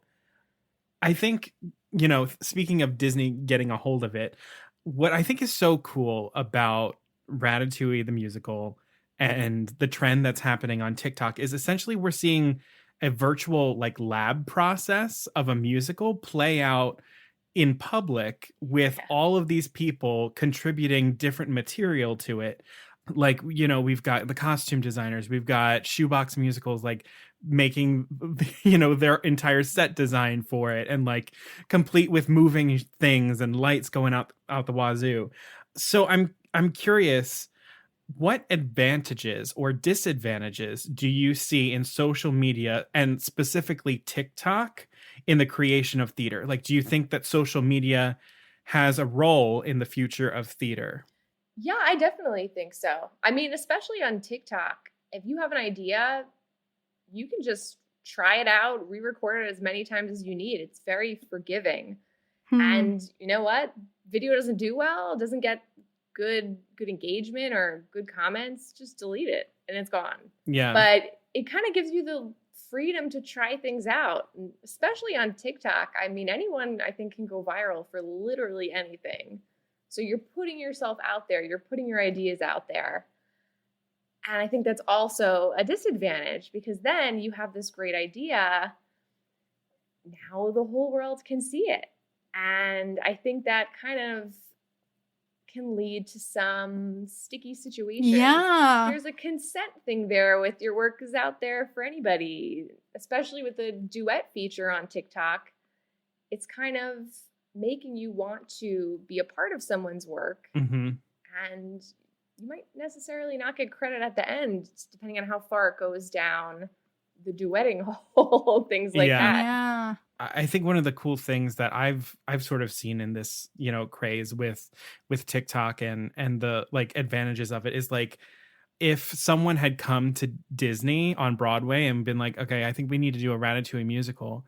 I think, you know, speaking of Disney getting a hold of it, what I think is so cool about Ratatouille the musical and the trend that's happening on TikTok is essentially we're seeing a virtual like lab process of a musical play out in public with all of these people contributing different material to it. Like, you know, we've got the costume designers, we've got Shoebox Musicals, like making, you know, their entire set design for it and like complete with moving things and lights going out the wazoo. So I'm curious, what advantages or disadvantages do you see in social media and specifically TikTok in the creation of theater? Like, do you think that social media has a role in the future of theater? Yeah, I definitely think so. I mean, especially on TikTok, if you have an idea, you can just try it out, re-record it as many times as you need. It's very forgiving. And you know what? Video doesn't do well, doesn't get good engagement or good comments, just delete it and it's gone. Yeah. But it kind of gives you the freedom to try things out, especially on TikTok. I mean, anyone I think can go viral for literally anything. So you're putting yourself out there, you're putting your ideas out there. And I think that's also a disadvantage because then you have this great idea. Now the whole world can see it. And I think that kind of can lead to some sticky situations. yeah. There's a consent thing there with your work is out there for anybody, especially with the duet feature on TikTok. It's kind of making you want to be a part of someone's work. Mm-hmm. And you might necessarily not get credit at the end, depending on how far it goes down the duetting hole, things like Yeah. that. Yeah. I think one of the cool things that I've sort of seen in this, you know, craze with TikTok and the like advantages of it is like if someone had come to Disney on Broadway and been like, okay, I think we need to do a Ratatouille musical,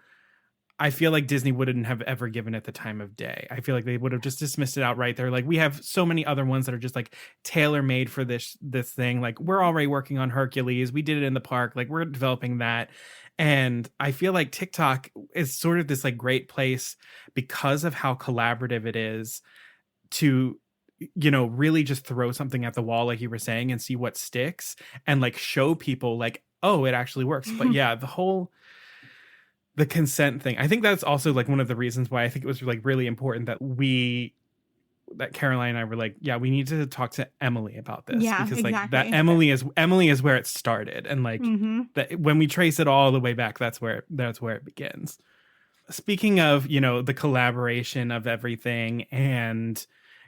I feel like Disney wouldn't have ever given it the time of day. I feel like they would have just dismissed it outright. They're like, we have so many other ones that are just like tailor made for this thing. Like we're already working on Hercules. We did it in the park. Like we're developing that. And I feel like TikTok is sort of this like great place because of how collaborative it is to, you know, really just throw something at the wall, like you were saying, and see what sticks and like show people like, oh, it actually works. But yeah, the consent thing, I think that's also like one of the reasons why I think it was like really important that Caroline and I were like, yeah, we need to talk to Emily about this. Yeah, because like that exactly. Emily is where it started. And like Mm-hmm. that when we trace it all the way back, that's where it begins. Speaking of, you know, the collaboration of everything and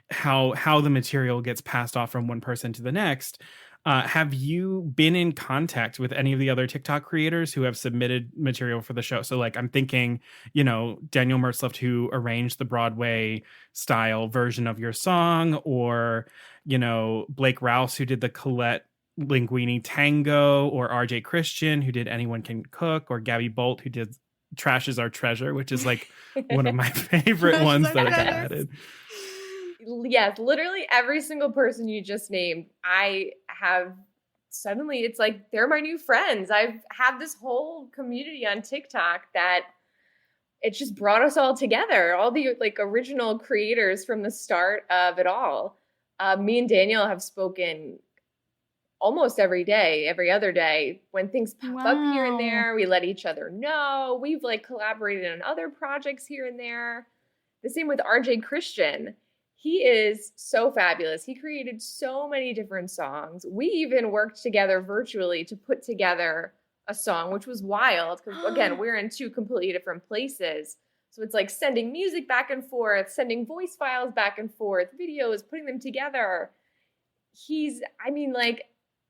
how the material gets passed off from one person to the next, have you been in contact with any of the other TikTok creators who have submitted material for the show? So like I'm thinking, you know, Daniel Mertzleft, who arranged the Broadway style version of your song, or, you know, Blake Rouse, who did the Colette Linguini tango, or RJ Christian, who did Anyone Can Cook, or Gabby Bolt, who did Trash is Our Treasure, which is like one of my favorite ones that I added. Yes, literally every single person you just named, I have suddenly, it's like they're my new friends. I've had this whole community on TikTok that it just brought us all together, all the like original creators from the start of it all. Me and Daniel have spoken almost every day, every other day. When things pop up here and there, we let each other know. We've like collaborated on other projects here and there. The same with RJ Christian. He is so fabulous. He created so many different songs. We even worked together virtually to put together a song, which was wild because, again, we're in two completely different places. So it's like sending music back and forth, sending voice files back and forth, videos, putting them together.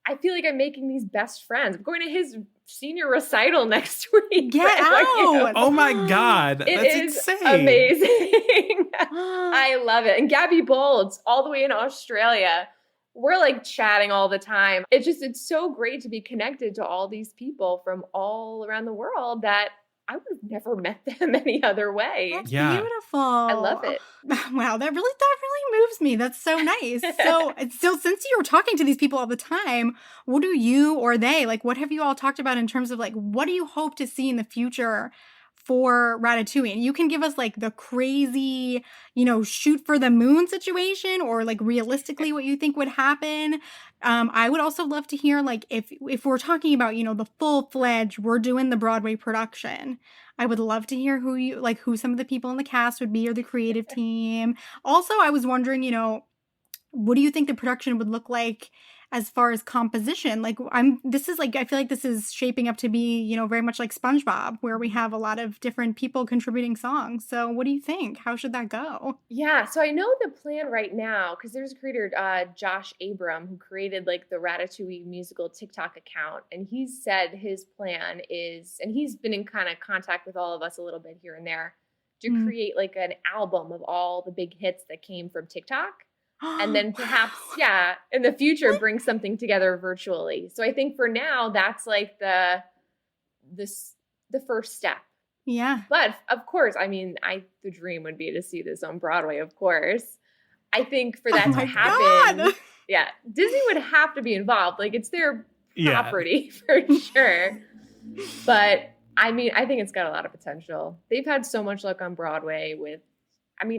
I feel like I'm making these best friends. I'm going to his senior recital next week. Get out! Oh my God. That's insane. Amazing. I love it. And Gabby Bolds, all the way in Australia. We're like chatting all the time. It's so great to be connected to all these people from all around the world that I would have never met them any other way. That's beautiful. I love it. Wow, that really moves me. That's so nice. So since you're talking to these people all the time, what do you or they, like, what have you all talked about in terms of like, what do you hope to see in the future for Ratatouille? And you can give us like the crazy, shoot for the moon situation, or like realistically what you think would happen. I would also love to hear like if we're talking about, the full-fledged, we're doing the Broadway production. I would love to hear who some of the people in the cast would be, or the creative team. Also, I was wondering, what do you think the production would look like as far as composition? I feel like this is shaping up to be, very much like SpongeBob, where we have a lot of different people contributing songs. So what do you think? How should that go? Yeah, so I know the plan right now, because there's a creator, Josh Abram, who created like the Ratatouille musical TikTok account. And he said his plan is, and he's been in kind of contact with all of us a little bit here and there, to create like an album of all the big hits that came from TikTok. And then perhaps, in the future, bring something together virtually. So I think for now, that's like the first step. Yeah. But of course, the dream would be to see this on Broadway, of course. I think for that to happen, Disney would have to be involved. Like, it's their property for sure. But I think it's got a lot of potential. They've had so much luck on Broadway with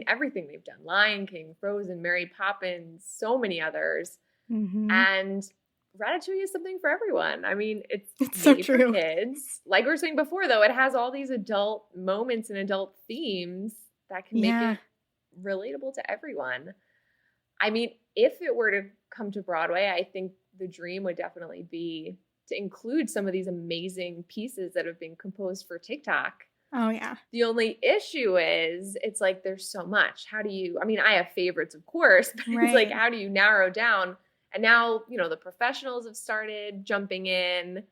everything they've done. Lion King, Frozen, Mary Poppins, so many others. Mm-hmm. And Ratatouille is something for everyone. It's so true. For kids. Like we were saying before, though, it has all these adult moments and adult themes that can make it relatable to everyone. If it were to come to Broadway, I think the dream would definitely be to include some of these amazing pieces that have been composed for TikTok. Oh, yeah. The only issue is it's like there's so much. How do you, I have favorites, of course, but it's like, how do you narrow down? And now, the professionals have started jumping in.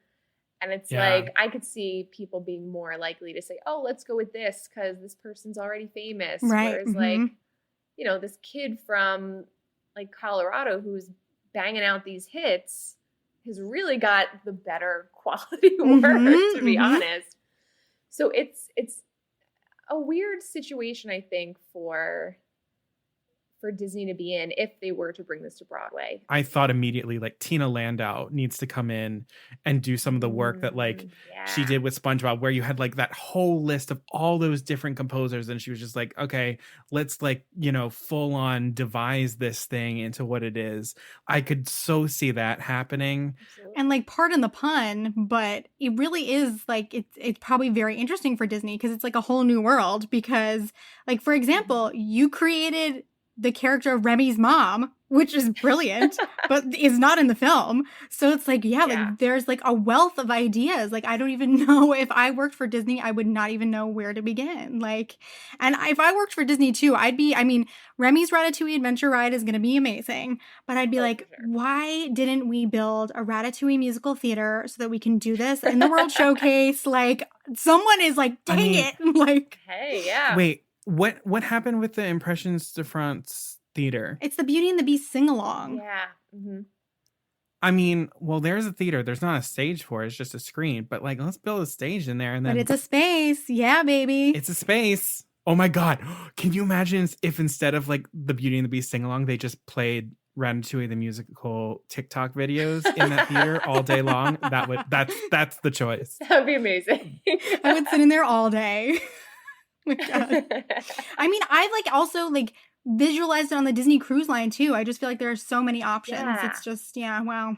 And it's like, I could see people being more likely to say, oh, let's go with this because this person's already famous. Right. Whereas this kid from like Colorado who's banging out these hits has really got the better quality work, to be honest. So it's a weird situation, I think, for Disney to be in if they were to bring this to Broadway. I thought immediately like Tina Landau needs to come in and do some of the work that she did with SpongeBob, where you had like that whole list of all those different composers, and she was just like, okay, let's full on devise this thing into what it is. I could so see that happening. And pardon the pun, but it really is it's probably very interesting for Disney because it's like a whole new world. Because for example, you created the character of Remy's mom, which is brilliant, but is not in the film. So it's there's a wealth of ideas. I don't even know, if I worked for Disney, I would not even know where to begin. And if I worked for Disney too, Remy's Ratatouille Adventure Ride is going to be amazing, but I'd be why didn't we build a Ratatouille musical theater so that we can do this in the World Showcase? Someone is dang it. Hey, yeah. Wait. What happened with the Impressions de France theater? It's the Beauty and the Beast sing-along. Yeah. Mm-hmm. I mean, well, there's a theater. There's not a stage for it. It's just a screen. But like, let's build a stage in there, and then But it's a space. Yeah, baby. it's a space. Oh my God. Can you imagine if instead of like the Beauty and the Beast sing along, they just played Ratatouille the musical TikTok videos in that theater all day long? That's the choice. That would be amazing. I would sit in there all day. Oh my God. I mean, I like also like visualized it on the Disney Cruise Line too. I just feel like there are so many options. Yeah. It's just, yeah, wow.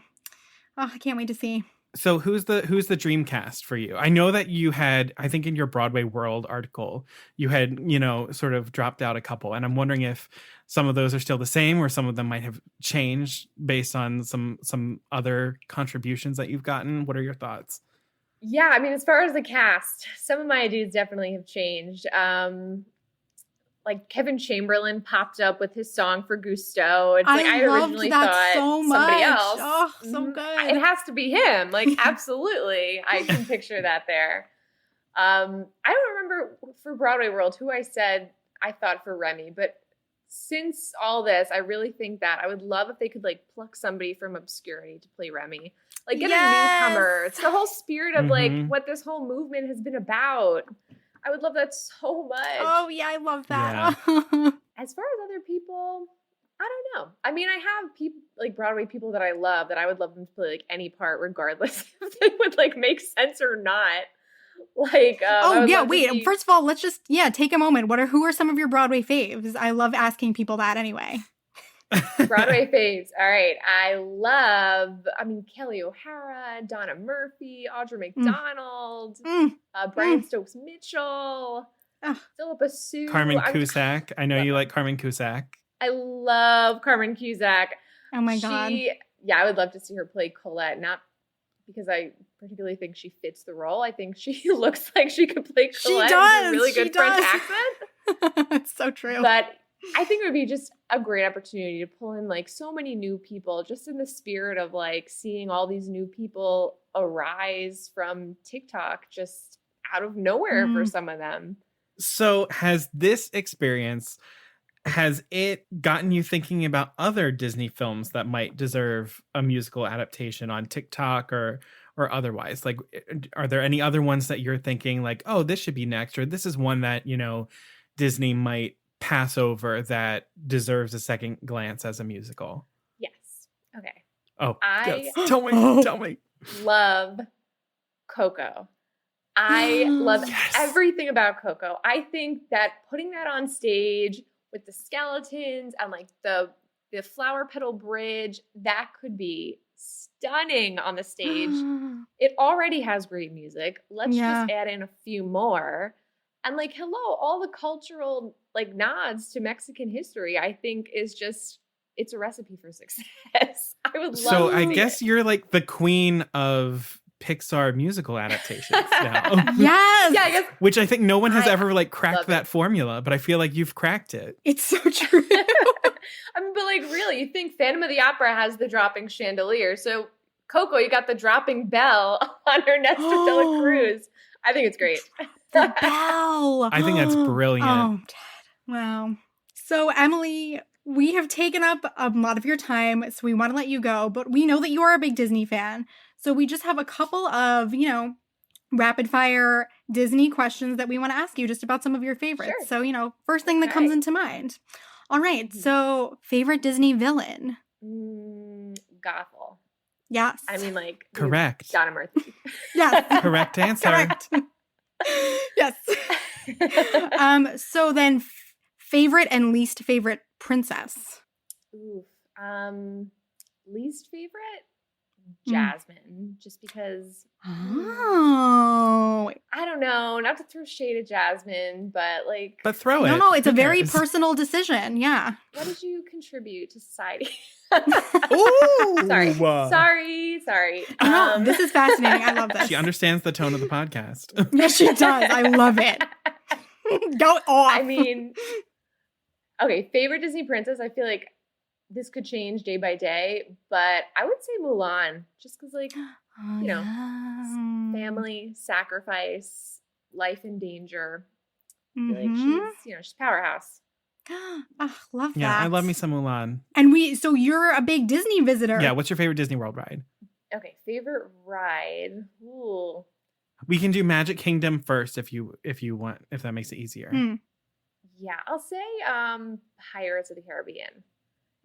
Oh, I can't wait to see. So who's the dream cast for you? I know that you had, I think in your Broadway World article, you had, sort of dropped out a couple. And I'm wondering if some of those are still the same or some of them might have changed based on some other contributions that you've gotten. What are your thoughts? Yeah, I mean, as far as the cast, some of my ideas definitely have changed. Like Kevin Chamberlain popped up with his song for Gusto. It's like I loved originally that thought so much. somebody else. Oh, so good. It has to be him. Like absolutely, I can picture that there. I don't remember for Broadway World who I said I thought for Remy, but since all this, I really think that I would love if they could like pluck somebody from obscurity to play Remy. Like get a newcomer. It's the whole spirit of like what this whole movement has been about. I would love that so much. Oh, yeah, I love that. Yeah. As far as other people, I don't know. I mean, I have people like Broadway people that I love that I would love them to play like any part, regardless if they would like make sense or not. Like, oh yeah, wait. First of all, let's just take a moment. Who are some of your Broadway faves? I love asking people that anyway. Broadway faves. All right. Kelly O'Hara, Donna Murphy, Audra McDonald, Brian Stokes Mitchell, Philippa Sue. Carmen Cusack. I know you like Carmen Cusack. I love Carmen Cusack. Oh my God. I would love to see her play Colette, not because I particularly think she fits the role. I think she looks like she could play Colette. She does. With a really good French accent. It's so true. But I think it would be just a great opportunity to pull in like so many new people, just in the spirit of like seeing all these new people arise from TikTok just out of nowhere for some of them. So has this experience, has it gotten you thinking about other Disney films that might deserve a musical adaptation on TikTok or otherwise? Like, are there any other ones that you're thinking like, oh, this should be next, or this is one that, Disney might pass over that deserves a second glance as a musical? Yes. Okay. Oh, I yes. Tell me. Love Coco. I love everything about Coco. I think that putting that on stage with the skeletons and like the flower petal bridge, that could be stunning on the stage. It already has great music. Let's just add in a few more. And like, hello, all the cultural like nods to Mexican history, I think is just, it's a recipe for success. I would love So to I see guess it. you're like the queen of Pixar musical adaptations now. Yes. Yeah, I guess. Which I think no one has I ever like cracked love that it. formula, but I feel like you've cracked it. It's so true. I mean, but like really, you think Phantom of the Opera has the dropping chandelier. So Coco, you got the dropping bell on Ernesto de la Cruz. I think it's great. The bell. I think that's brilliant. Oh, Ted. Wow. So, Emily, we have taken up a lot of your time, so we want to let you go, but we know that you are a big Disney fan. So we just have a couple of, rapid fire Disney questions that we want to ask you just about some of your favorites. Sure. So, first thing that comes into mind. All right. So, favorite Disney villain? Gothel. Yes. I mean, like. Correct. Donna Murphy. Yes. Correct answer. Correct. Yes. So then favorite and least favorite princess? Oof. Least favorite? Jasmine. Just because. Oh. I don't know. Not to throw shade at Jasmine, but like. But throw it. No, it's Who a very cares? personal decision. Yeah. What did you contribute to society? Ooh. Sorry. No, this is fascinating. I love this. She understands the tone of the podcast. Yes, she does. I love it. Go off. I mean, okay, favorite Disney princess. I feel like this could change day by day, but I would say Mulan, just because, like, family, sacrifice, life in danger. I feel like she's powerhouse. Love Yeah, that. I love me some Mulan. And so you're a big Disney visitor. Yeah, what's your favorite Disney World ride? Okay, favorite ride. Ooh. We can do Magic Kingdom first if you want, if that makes it easier. Yeah, I'll say Pirates of the Caribbean.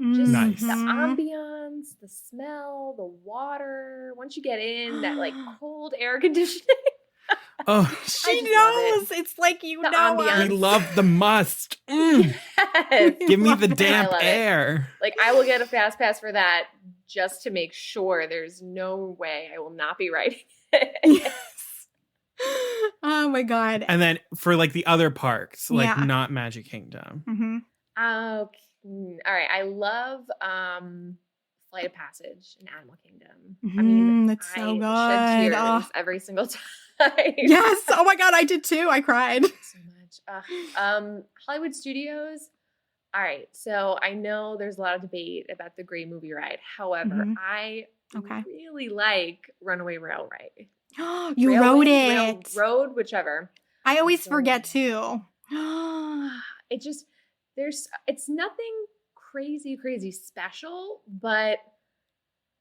Just Nice. The ambiance, the smell, the water. Once you get in, that like cold air conditioning. Oh, She just love it. knows. It's like you The know ambiance. us. we love the must. Mm. Yes. Give me Love the it. damp I love it. air. Like I will get a fast pass for that just to make sure there's no way I will not be riding it. Yes. Oh my God. And then for like the other parks, like Yeah. not Magic Kingdom. Okay. All right. I love Flight of Passage in Animal Kingdom. I mean, That's so I shed good. tears Oh. every single time. Yes. Oh my God, I did too. I cried. So much. Hollywood Studios. All right. So I know there's a lot of debate about the Great Movie Ride. However, I really like Runaway Railway. You rode it. Road, whichever. I always So- forget too. It just it's nothing crazy special, but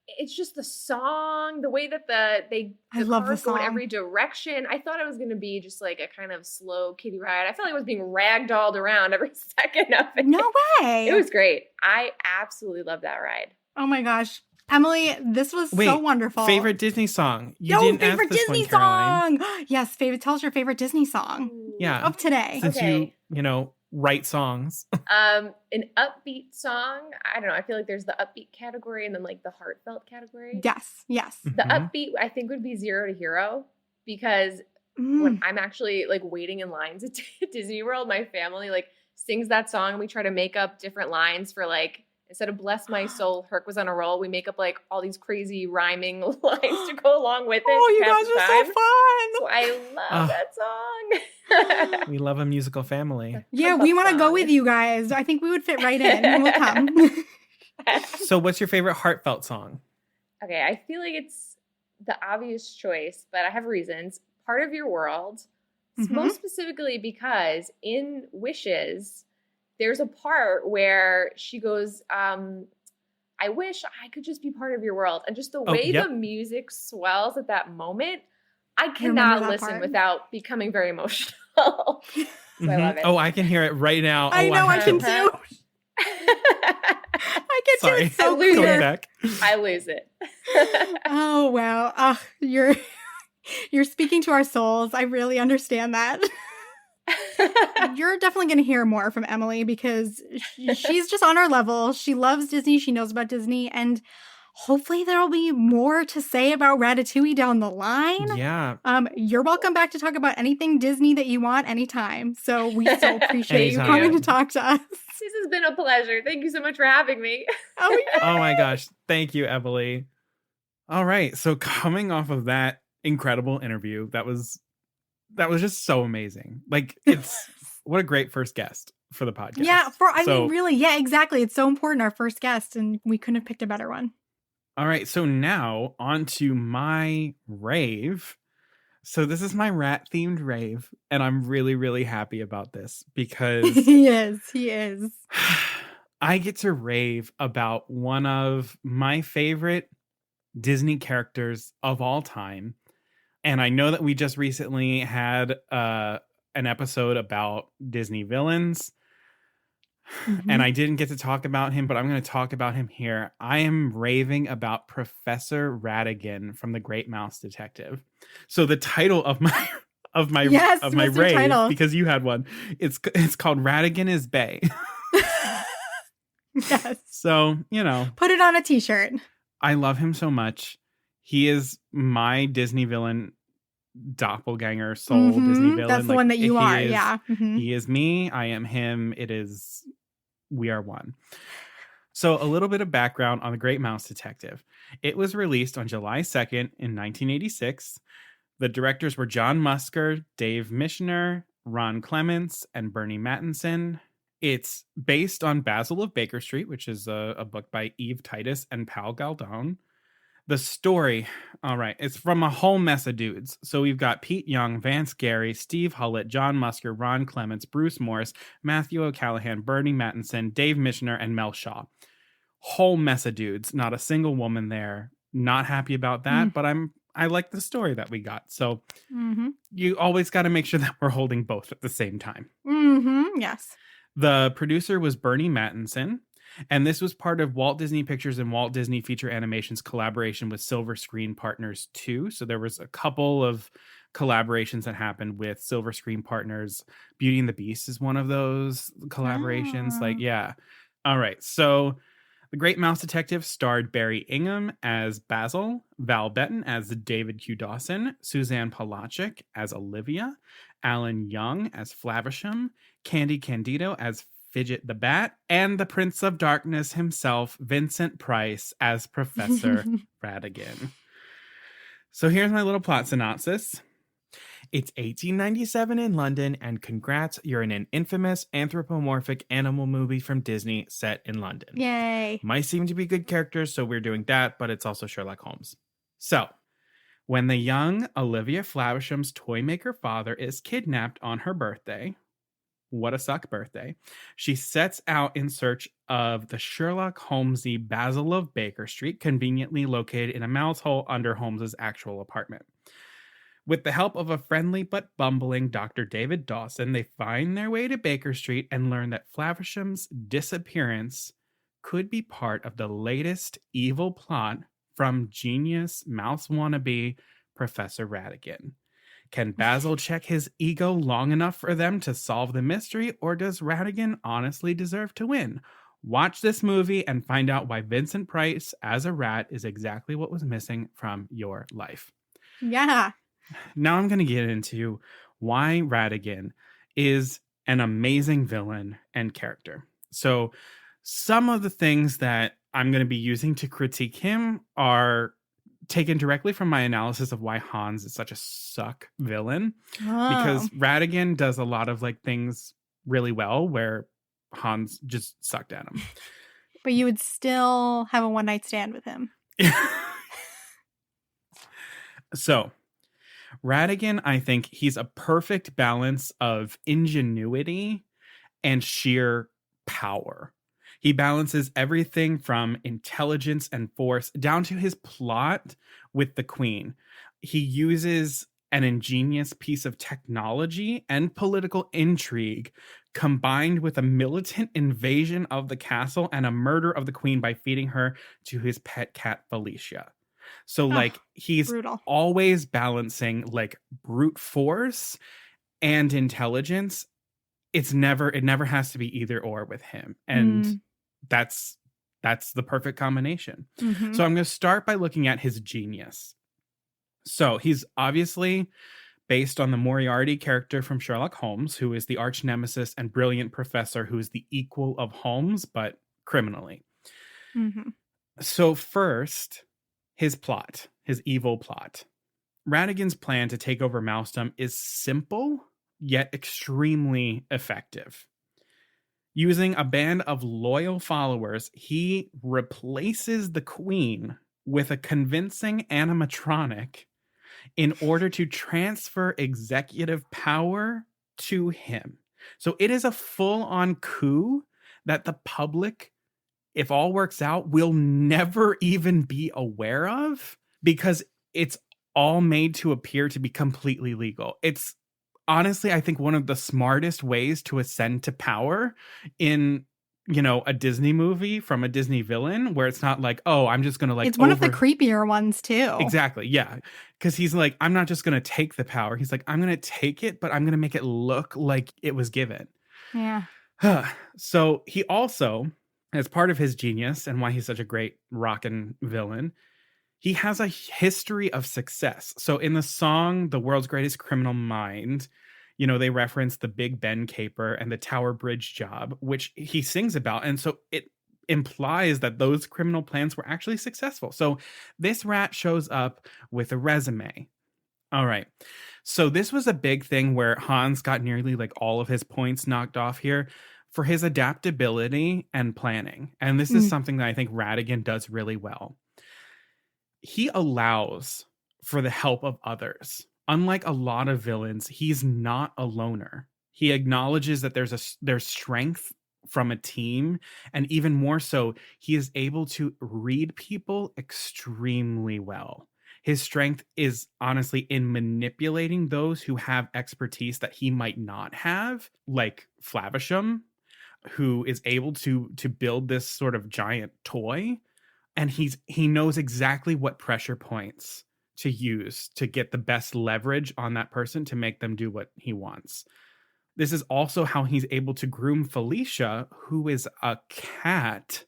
it's just the song, the way that the I love the cars go in song. every direction. I thought it was going to be just like a kind of slow kiddie ride. I felt like I was being ragdolled around every second of it. No way. It was great. I absolutely love that ride. Oh my gosh. Emily, this was Wait, so wonderful. Favorite Disney song? You No, didn't favorite ask this Disney one, Caroline. song. Yes, tell us your favorite Disney song Yeah. of today. Since Okay. you write songs. An upbeat song. I don't know. I feel like there's the upbeat category and then like the heartfelt category. Yes. The Mhm. upbeat, I think, would be Zero to Hero because when I'm actually like waiting in lines at Disney World, my family like sings that song and we try to make up different lines for like, instead of bless my soul, Herc was on a roll, we make up like all these crazy rhyming lines to go along with it. Oh, to you pass guys the are time. so fun. So I love that song. We love a musical family. Yeah, Pump we up want to go song. with you guys. I think we would fit right in. And we'll come. So what's your favorite heartfelt song? Okay, I feel like it's the obvious choice, but I have reasons. Part of Your World, most specifically because in Wishes, there's a part where she goes, I wish I could just be part of your world. And just the way the music swells at that moment, I cannot listen part. without becoming very emotional. So I love it. Oh, I can hear it right now. I know, I have can to- too. I can Sorry. do it so lose Going clear. back. I lose it. Oh wow. You're speaking to our souls. I really understand that. You're definitely going to hear more from Emily because she's just on our level. She loves Disney. She knows about Disney. And hopefully there'll be more to say about Ratatouille down the line. Yeah. You're welcome back to talk about anything Disney that you want anytime. So we so appreciate you Anytime. coming to talk to us. This has been a pleasure. Thank you so much for having me. Oh, yeah. Oh my gosh. Thank you, Emily. All right. So coming off of that incredible interview, that was just so amazing. Like it's what a great first guest for the podcast. Yeah, I mean, really, yeah, exactly. It's so important, our first guest, and we couldn't have picked a better one. All right, so now on to my rave. So this is my rat-themed rave, and I'm really, really happy about this because He is. I get to rave about one of my favorite Disney characters of all time. And I know that we just recently had an episode about Disney villains. And I didn't get to talk about him, but I'm going to talk about him here. I am raving about Professor Ratigan from The Great Mouse Detective. So the title of my Yes, of my what's your rave, title? because you had one, it's called Ratigan is Bay. Yes. So, Put it on a t-shirt. I love him so much. He is my Disney villain doppelganger soul Disney villain. That's the one that you he are, is- yeah. Mhm. He is me. I am him. We are one. So a little bit of background on The Great Mouse Detective. It was released on July 2nd in 1986. The directors were John Musker, Dave Michener, Ron Clements, and Bernie Mattinson. It's based on Basil of Baker Street, which is a book by Eve Titus and Pal Galdone. The story, all right, it's from a whole mess of dudes. So we've got Pete Young, Vance Gary, Steve Hullett, John Musker, Ron Clements, Bruce Morris, Matthew O'Callaghan, Bernie Mattinson, Dave Michener, and Mel Shaw. Whole mess of dudes. Not a single woman there. Not happy about that, but I like the story that we got. So you always got to make sure that we're holding both at the same time. Yes. The producer was Bernie Mattinson. And this was part of Walt Disney Pictures and Walt Disney Feature Animation's collaboration with Silver Screen Partners 2. So there was a couple of collaborations that happened with Silver Screen Partners. Beauty and the Beast is one of those collaborations. Like, yeah. All right. So The Great Mouse Detective starred Barry Ingham as Basil, Val Betton as David Q. Dawson, Suzanne Palachik as Olivia, Alan Young as Flavisham, Candy Candido as Fidget the Bat, and the Prince of Darkness himself, Vincent Price, as Professor Ratigan. So here's my little plot synopsis. It's 1897 in London, and congrats, you're in an infamous anthropomorphic animal movie from Disney set in London. Yay. Might seem to be good characters, so we're doing that, but it's also Sherlock Holmes. So, when the young Olivia Flavisham's toy maker father is kidnapped on her birthday, what a suck birthday, she sets out in search of the Sherlock Holmesy Basil of Baker Street, conveniently located in a mouse hole under Holmes's actual apartment. With the help of a friendly but bumbling Dr. David Dawson, they find their way to Baker Street and learn that Flavisham's disappearance could be part of the latest evil plot from genius mouse wannabe Professor Ratigan. Can Basil check his ego long enough for them to solve the mystery, or does Ratigan honestly deserve to win? Watch this movie and find out why Vincent Price as a rat is exactly what was missing from your life. Yeah. Now I'm going to get into why Ratigan is an amazing villain and character. So some of the things that I'm going to be using to critique him are taken directly from my analysis of why Hans is such a suck villain. Because Ratigan does a lot of like things really well where Hans just sucked at him. But you would still have a one-night stand with him. So Ratigan, I think he's a perfect balance of ingenuity and sheer power. He balances everything from intelligence and force down to his plot with the Queen. He uses an ingenious piece of technology and political intrigue combined with a militant invasion of the castle and a murder of the Queen by feeding her to his pet cat Felicia. So like he's brutal. Always balancing like brute force and intelligence. It never has to be either or with him. And that's the perfect combination. So I'm going to start by looking at his genius. So he's obviously based on the Moriarty character from Sherlock Holmes, who is the arch nemesis and brilliant professor who is the equal of Holmes, but criminally. So first, his plot, his evil plot. Ratigan's plan to take over Mousedom is simple, yet extremely effective. Using a band of loyal followers, he replaces the Queen with a convincing animatronic in order to transfer executive power to him. So it is a full-on coup that the public, if all works out, will never even be aware of because it's all made to appear to be completely legal. It's honestly, I think, one of the smartest ways to ascend to power in, you know, a Disney movie from a Disney villain, where it's not like, oh, I'm just going to like... It's one of the creepier ones, too. Exactly, yeah. Because he's like, I'm not just going to take the power. He's like, I'm going to take it, but I'm going to make it look like it was given. Yeah. So he also, as part of his genius and why he's such a great rockin' villain, he has a history of success. So in the song, The World's Greatest Criminal Mind, you know, they reference the Big Ben caper and the Tower Bridge job, which he sings about. And so it implies that those criminal plans were actually successful. So this rat shows up with a resume. All right. So this was a big thing where Hans got nearly like all of his points knocked off here for his adaptability and planning. And this is something that I think Ratigan does really well. he allows for the help of others. Unlike a lot of villains, he's not a loner. He acknowledges that there's strength from a team, and even more so, he is able to read people extremely well. His strength is honestly in manipulating those who have expertise that he might not have, like Flavisham, who is able to build this sort of giant toy, and he knows exactly what pressure points to use to get the best leverage on that person to make them do what he wants. This is also how he's able to groom Felicia, who is a cat,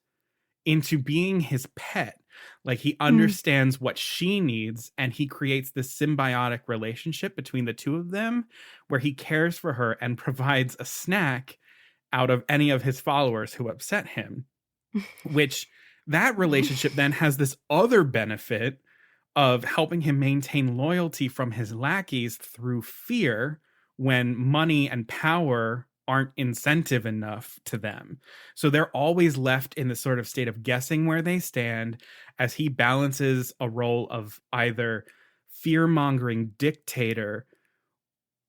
into being his pet. Like, he understands what she needs, and he creates this symbiotic relationship between the two of them where he cares for her and provides a snack out of any of his followers who upset him, which that relationship then has this other benefit of helping him maintain loyalty from his lackeys through fear when money and power aren't incentive enough to them. So they're always left in this sort of state of guessing where they stand as he balances a role of either fear-mongering dictator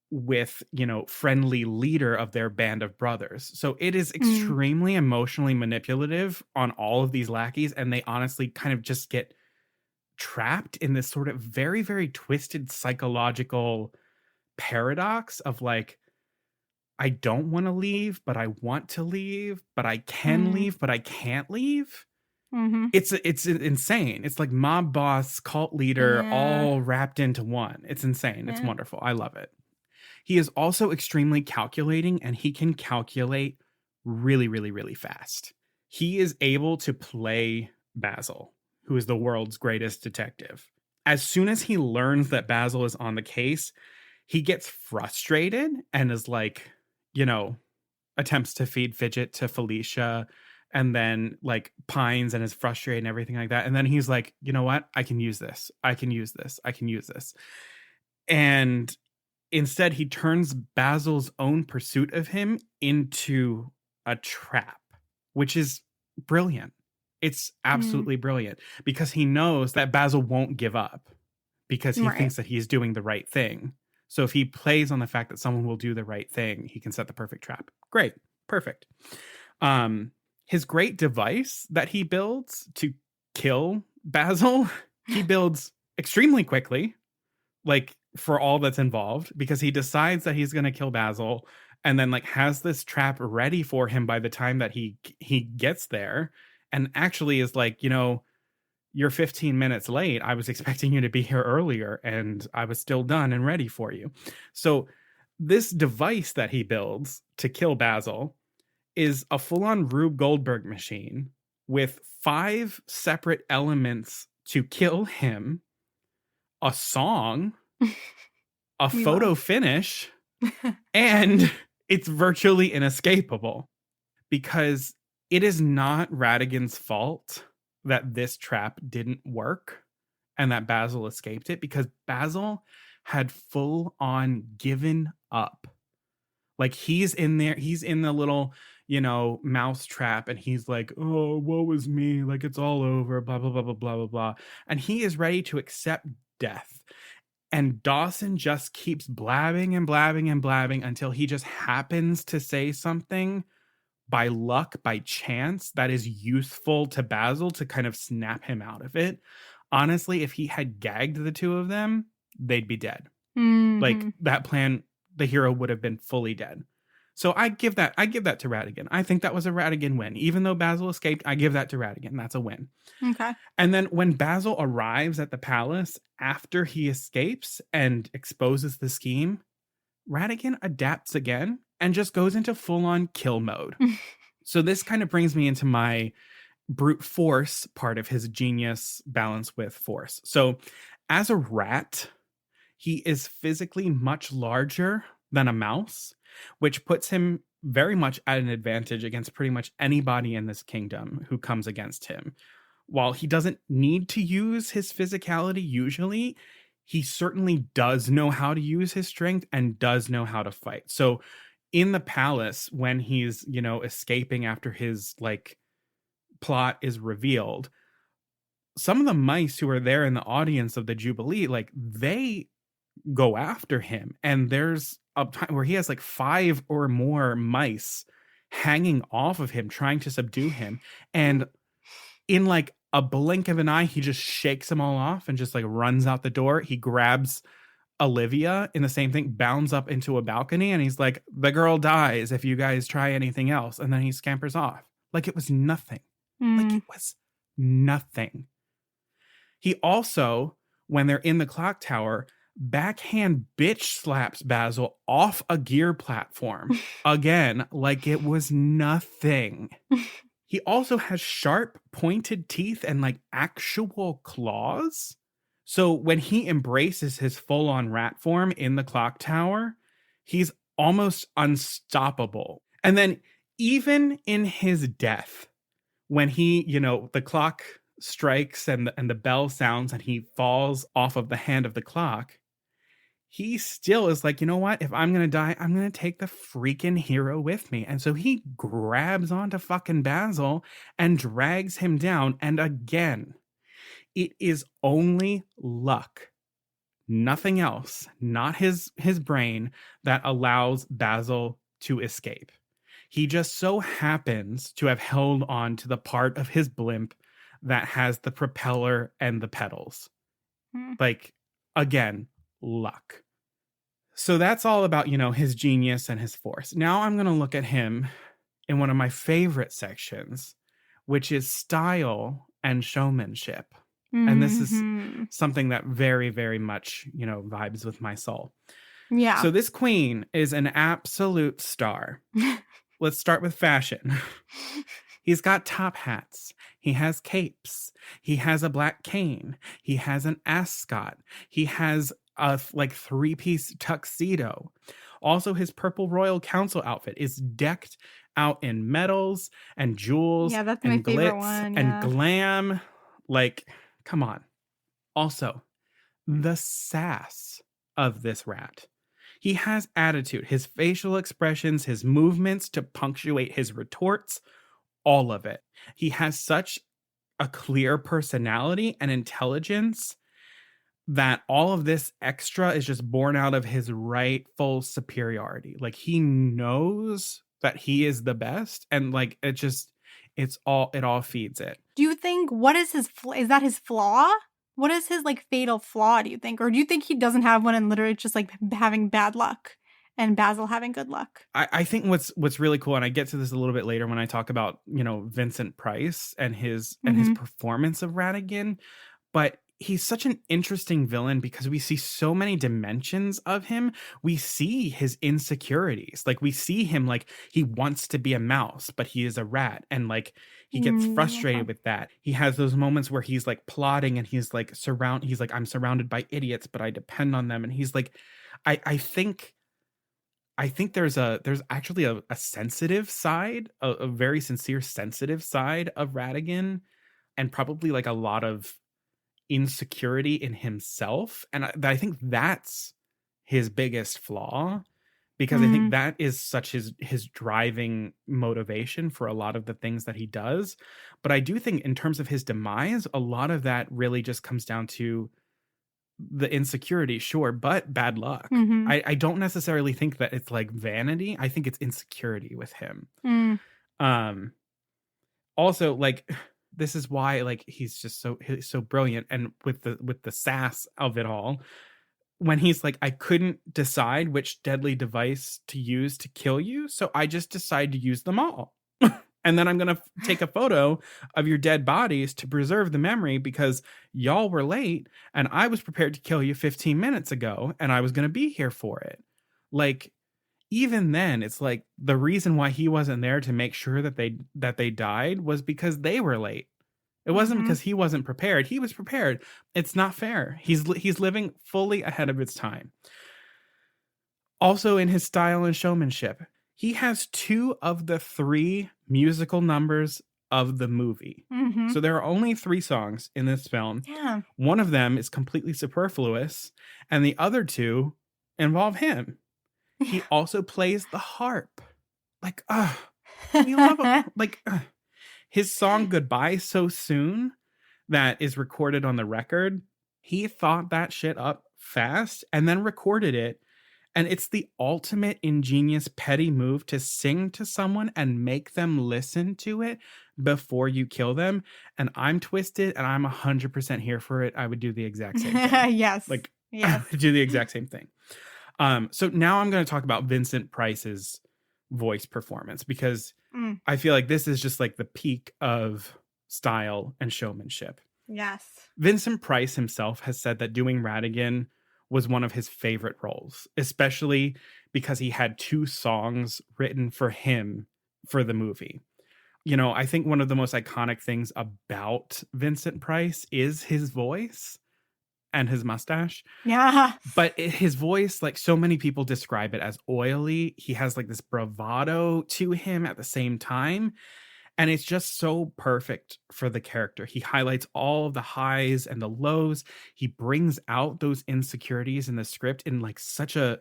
with, friendly leader of their band of brothers. So it is extremely emotionally manipulative on all of these lackeys, and they honestly kind of just get trapped in this sort of very, very twisted psychological paradox of like, I don't want to leave, but I want to leave, but I can leave, but I can't leave. It's insane. It's like mob boss, cult leader, all wrapped into one. It's insane. It's wonderful. I love it. He is also extremely calculating, and he can calculate really, really, really fast. He is able to play Basil, who is the world's greatest detective. As soon as he learns that Basil is on the case, he gets frustrated and is like, attempts to feed Fidget to Felicia, and then like pines and is frustrated and everything like that. And then he's like, you know what? I can use this. I can use this. I can use this. And instead, he turns Basil's own pursuit of him into a trap, which is brilliant. It's absolutely brilliant because he knows that Basil won't give up because he thinks that he's doing the right thing. So if he plays on the fact that someone will do the right thing, he can set the perfect trap. Great. Perfect. His great device that he builds to kill Basil, he builds extremely quickly, like for all that's involved, because he decides that he's going to kill Basil and then like has this trap ready for him by the time that he gets there, and actually is like, you're 15 minutes late. I was expecting you to be here earlier, and I was still done and ready for you. So this device that he builds to kill Basil is a full-on Rube Goldberg machine with 5 separate elements to kill him, a song, a photo finish, and it's virtually inescapable because it is not Radigan's fault that this trap didn't work and that Basil escaped it, because Basil had full on given up. Like, he's in there, he's in the little, mouse trap, and he's like, oh, woe is me, like it's all over, blah, blah, blah, blah, blah, blah, blah. And he is ready to accept death. And Dawson just keeps blabbing and blabbing and blabbing until he just happens to say something by luck, by chance, that is useful to Basil to kind of snap him out of it. Honestly, if he had gagged the two of them, they'd be dead. Like, that plan, the hero would have been fully dead. So I give that to Radigan. I think that was a Radigan win. Even though Basil escaped, I give that to Radigan. That's a win. Okay. And then when Basil arrives at the palace after he escapes and exposes the scheme, Radigan adapts again and just goes into full-on kill mode. So this kind of brings me into my brute force part of his genius balance with force. So as a rat, he is physically much larger than a mouse, which puts him very much at an advantage against pretty much anybody in this kingdom who comes against him. While he doesn't need to use his physicality usually, he certainly does know how to use his strength and does know how to fight. So in the palace, when he's, escaping after his plot is revealed, some of the mice who are there in the audience of the Jubilee, like they go after him. And there's a time where he has like 5 or more mice hanging off of him, trying to subdue him. And in like a blink of an eye, he just shakes them all off and just like runs out the door. He grabs Olivia in the same thing, bounds up into a balcony, and he's like, the girl dies if you guys try anything else. And then he scampers off. Like it was nothing. Like it was nothing. He also, when they're in the clock tower, backhand bitch slaps Basil off a gear platform. Again, like it was nothing. He also has sharp, pointed teeth and like actual claws. So when he embraces his full-on rat form in the clock tower, he's almost unstoppable. And then even in his death, when he, the clock strikes and the bell sounds and he falls off of the hand of the clock, he still is like, you know what? If I'm going to die, I'm going to take the freaking hero with me. And so he grabs onto fucking Basil and drags him down. And again, it is only luck, nothing else, not his brain, that allows Basil to escape. He just so happens to have held on to the part of his blimp that has the propeller and the pedals. Like, again, luck. So that's all about, his genius and his force. Now I'm going to look at him in one of my favorite sections, which is style and showmanship. And this is something that very, very much, vibes with my soul. Yeah. So this queen is an absolute star. Let's start with fashion. He's got top hats. He has capes. He has a black cane. He has an ascot. He has a 3-piece tuxedo. Also, his purple royal council outfit is decked out in metals and jewels. Yeah, that's and my favorite glitz one. And glam. Like, come on. Also, the sass of this rat. He has attitude, his facial expressions, his movements to punctuate his retorts, all of it. He has such a clear personality and intelligence that all of this extra is just born out of his rightful superiority. Like, he knows that he is the best, and like it all feeds it. Do you think, what is is that his flaw? What is his fatal flaw, do you think? Or do you think he doesn't have one and literally just having bad luck and Basil having good luck? I think what's really cool, and I get to this a little bit later when I talk about, Vincent Price and his performance of Ratigan, but he's such an interesting villain because we see so many dimensions of him. We see his insecurities. Like, we see him he wants to be a mouse, but he is a rat. And he gets frustrated with that. He has those moments where he's plotting and he's I'm surrounded by idiots, but I depend on them. And he's I think there's actually a sensitive side, a very sincere, sensitive side of Ratigan, and probably a lot of insecurity in himself. And I think that's his biggest flaw, because I think that is such his driving motivation for a lot of the things that he does. But I do think in terms of his demise, a lot of that really just comes down to the insecurity, sure, but bad luck. I don't necessarily think that it's vanity. I think it's insecurity with him. Also, this is why he's just so brilliant, and with the sass of it all, when he's I couldn't decide which deadly device to use to kill you, so I just decided to use them all. And then I'm going to take a photo of your dead bodies to preserve the memory, because y'all were late and I was prepared to kill you 15 minutes ago and I was going to be here for it. Even then, it's the reason why he wasn't there to make sure that they died was because they were late. It wasn't because he wasn't prepared. He was prepared. It's not fair. He's living fully ahead of its time. Also, in his style and showmanship, he has 2 of the 3 musical numbers of the movie. So there are only 3 songs in this film. Yeah. One of them is completely superfluous, and the other 2 involve him. He also plays the harp. We love him. His song Goodbye So Soon, that is recorded on the record. He thought that shit up fast and then recorded it. And it's the ultimate ingenious petty move to sing to someone and make them listen to it before you kill them. And I'm twisted and I'm 100% here for it. I would do the exact same thing. Yes. Like, yes. do the exact same thing. So now I'm going to talk about Vincent Price's voice performance, because I feel like this is just like the peak of style and showmanship. Yes. Vincent Price himself has said that doing Ratigan was one of his favorite roles, especially because he had 2 songs written for him for the movie. You know, I think one of the most iconic things about Vincent Price is his voice and his mustache. Yeah. But his voice, like, so many people describe it as oily. He has like this bravado to him at the same time. And it's just so perfect for the character. He highlights all of the highs and the lows. He brings out those insecurities in the script in like such an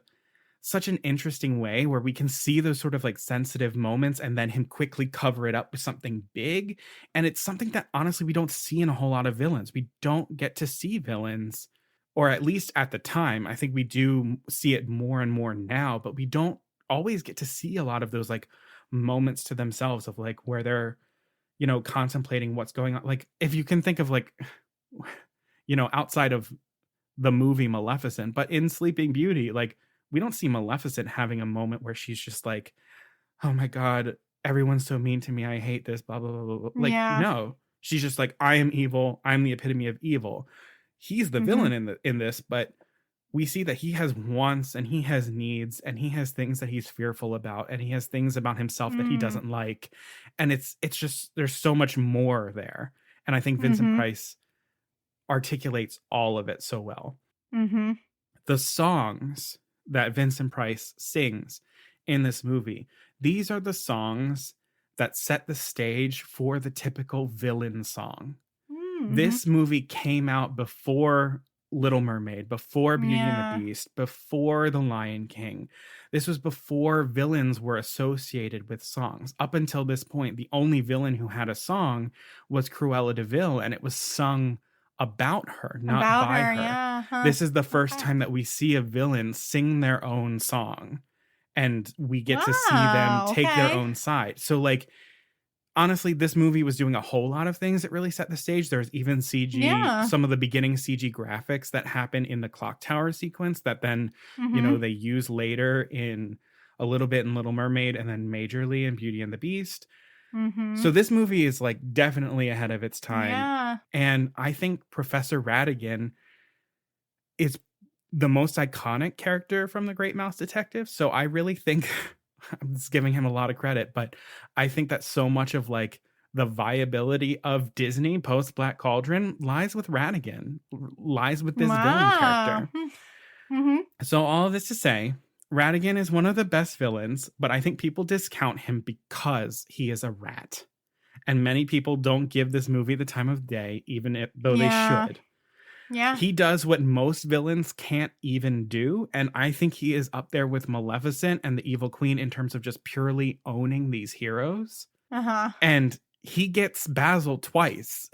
interesting way, where we can see those sort of like sensitive moments and then him quickly cover it up with something big. And it's something that honestly we don't see in a whole lot of villains. We don't get to see villains, or at least at the time. I think we do see it more and more now, but we don't always get to see a lot of those like moments to themselves of like where they're, you know, contemplating what's going on. Like, if you can think of like, you know, outside of the movie Maleficent, but in Sleeping Beauty, like, we don't see Maleficent having a moment where she's just like, oh my God, everyone's so mean to me. I hate this, blah, blah, blah, blah, blah. Like, no, she's just like, I am evil. I'm the epitome of evil. He's the villain in this, but we see that he has wants and he has needs and he has things that he's fearful about and he has things about himself that he doesn't like. And it's just, there's so much more there. And I think Vincent Price articulates all of it so well. The songs that Vincent Price sings in this movie, these are the songs that set the stage for the typical villain song. This movie came out before Little Mermaid, before Beauty and the Beast, before The Lion King. This was before villains were associated with songs. Up until this point, the only villain who had a song was Cruella de Vil, and it was sung about her, not by her. Yeah. This is the first time that we see a villain sing their own song, and we get to see them take their own side. So, like, honestly, this movie was doing a whole lot of things that really set the stage. There's even CG, some of the beginning CG graphics that happen in the clock tower sequence that then, you know, they use later in a little bit in Little Mermaid and then majorly in Beauty and the Beast. So this movie is like definitely ahead of its time. And I think Professor Ratigan is the most iconic character from The Great Mouse Detective. So I really think I'm just giving him a lot of credit, but I think that so much of like the viability of Disney post Black Cauldron lies with Ratigan, lies with this villain character. So all of this to say, Ratigan is one of the best villains, but I think people discount him because he is a rat. And many people don't give this movie the time of day, though they should. Yeah. He does what most villains can't even do. And I think he is up there with Maleficent and the Evil Queen in terms of just purely owning these heroes. And he gets Basil twice.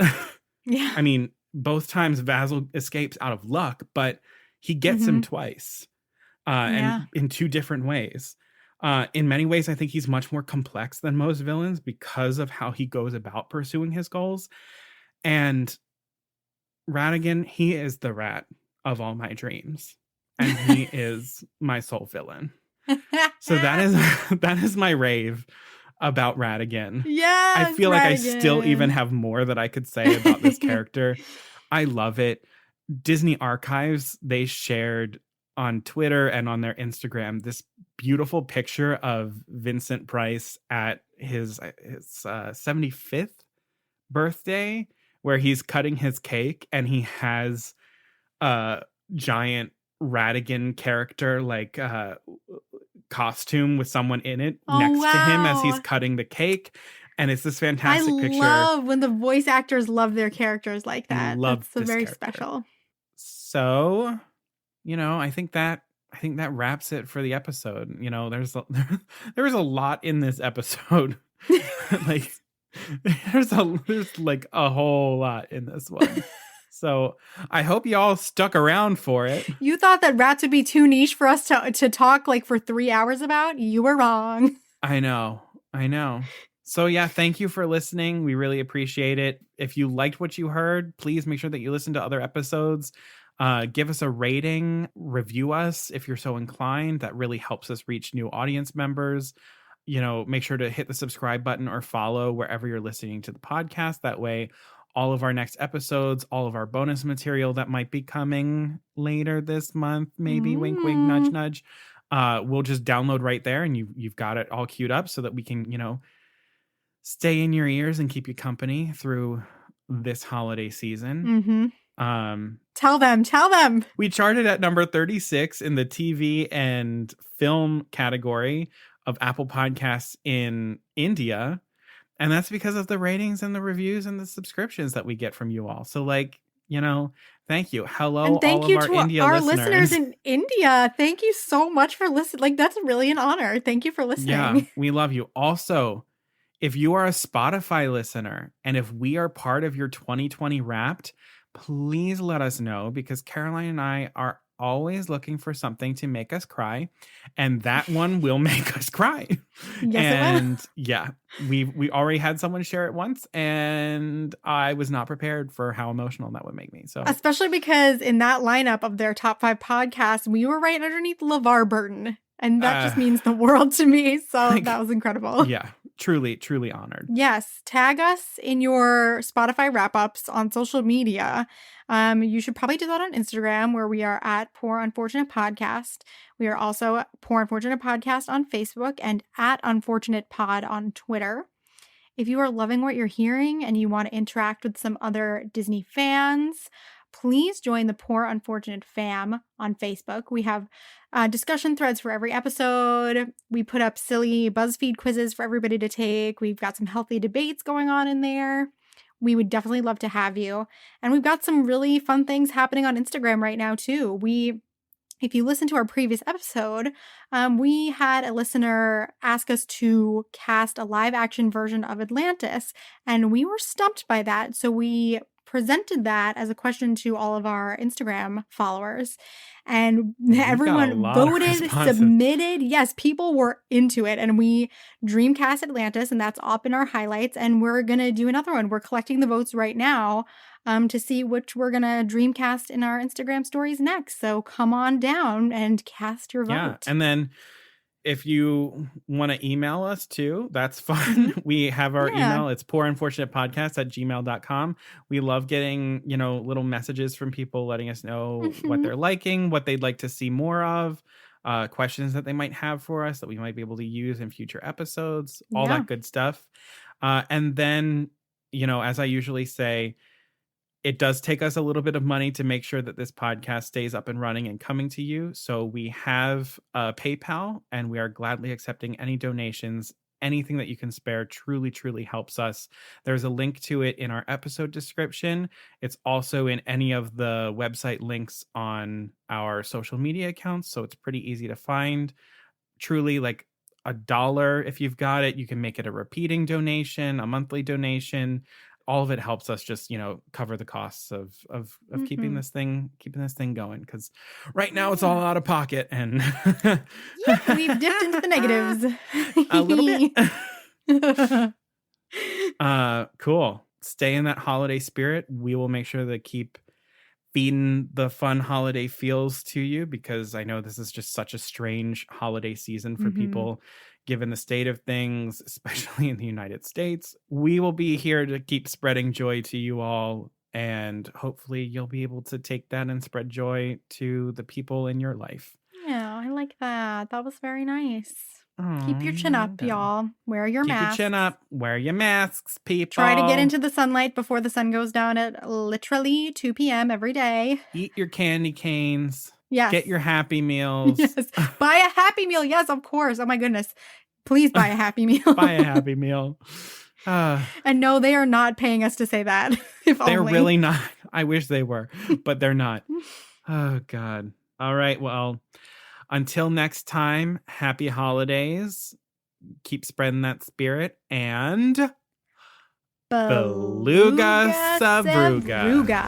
I mean, both times Basil escapes out of luck, but he gets him twice. And in 2 different ways. In many ways, I think he's much more complex than most villains because of how he goes about pursuing his goals. And Ratigan, he is the rat of all my dreams. And he is my soul villain. So that is my rave about Ratigan. I feel like I still even have more that I could say about this character. I love it. Disney Archives, they shared on Twitter and on their Instagram this beautiful picture of Vincent Price at his 75th birthday, where he's cutting his cake and he has a giant Ratigan character like costume with someone in it next to him as he's cutting the cake. And it's this fantastic picture. I love when the voice actors love their characters like that. That's so very special. So, you know, I think that wraps it for the episode. You know, there was a lot in this episode. Like, There's like a whole lot in this one. So I hope y'all stuck around for it. You thought that rats would be too niche for us to talk like for 3 hours about? You were wrong. I know. So yeah, thank you for listening. We really appreciate it. If you liked what you heard, please make sure that you listen to other episodes. Give us a rating, review us if you're so inclined. That really helps us reach new audience members. Make sure to hit the subscribe button or follow wherever you're listening to the podcast. That way, all of our next episodes, all of our bonus material that might be coming later this month, maybe wink, wink, nudge, nudge, we'll just download right there, and you've got it all queued up so that we can, stay in your ears and keep you company through this holiday season. Tell them. We charted at number 36 in the TV and film category of Apple Podcasts in India. And that's because of the ratings and the reviews and the subscriptions that we get from you all. So thank you. Hello, and thank all you of our to India our listeners. listeners in India. Thank you so much for listening. Like, that's really an honor. Thank you for listening. Yeah, we love you. Also, if you are a Spotify listener and if we are part of your 2020 Wrapped, please let us know, because Caroline and I are always looking for something to make us cry, and that one will make us cry. Yes, it will. Yeah, we already had someone share it once, and I was not prepared for how emotional that would make me. So especially because in that lineup of their top 5 podcasts, we were right underneath LeVar Burton, and that just means the world to me. So that was incredible. Yeah, truly, truly honored. Yes, tag us in your Spotify wrap-ups on social media. You should probably do that on Instagram, where we are at Poor Unfortunate Podcast. We are also Poor Unfortunate Podcast on Facebook and at Unfortunate Pod on Twitter. If you are loving what you're hearing and you want to interact with some other Disney fans, please join the Poor Unfortunate Fam on Facebook. We have discussion threads for every episode. We put up silly BuzzFeed quizzes for everybody to take. We've got some healthy debates going on in there. We would definitely love to have you. And we've got some really fun things happening on Instagram right now, too. If you listen to our previous episode, we had a listener ask us to cast a live action version of Atlantis, and we were stumped by that. So we presented that as a question to all of our Instagram followers, and everyone voted, submitted. Yes, people were into it, and we Dreamcast Atlantis, and that's up in our highlights, and we're going to do another one. We're collecting the votes right now to see which we're going to Dreamcast in our Instagram stories next. So come on down and cast your vote. Yeah, and then if you want to email us too, that's fine. We have our email. It's poorunfortunatepodcast@gmail.com. We love getting, little messages from people letting us know what they're liking, what they'd like to see more of, questions that they might have for us that we might be able to use in future episodes, all that good stuff. And then, as I usually say, it does take us a little bit of money to make sure that this podcast stays up and running and coming to you. So we have PayPal, and we are gladly accepting any donations. Anything that you can spare truly, truly helps us. There's a link to it in our episode description. It's also in any of the website links on our social media accounts. So it's pretty easy to find. Truly, like $1, if you've got it, you can make it a repeating donation, a monthly donation. All of it helps us just, cover the costs of keeping this thing going. Because right now it's all out of pocket, and we've dipped into the negatives a little bit. Cool. Stay in that holiday spirit. We will make sure to keep feeding the fun holiday feels to you, because I know this is just such a strange holiday season for people. Given the state of things, especially in the United States, we will be here to keep spreading joy to you all. And hopefully you'll be able to take that and spread joy to the people in your life. Yeah, I like that. That was very nice. Keep your chin up, y'all. Wear your masks. Keep your chin up. Wear your masks, people. Try to get into the sunlight before the sun goes down at literally 2 p.m. every day. Eat your candy canes. Yes. Get your Happy Meals. Yes. Buy a Happy Meal. Yes, of course. Oh my goodness. Please buy a Happy Meal. Buy a Happy Meal. And no, they are not paying us to say that. If they're only. Really not. I wish they were, but they're not. Oh, God. All right. Well, until next time, happy holidays. Keep spreading that spirit, and Beluga Sabruga. Sabruga.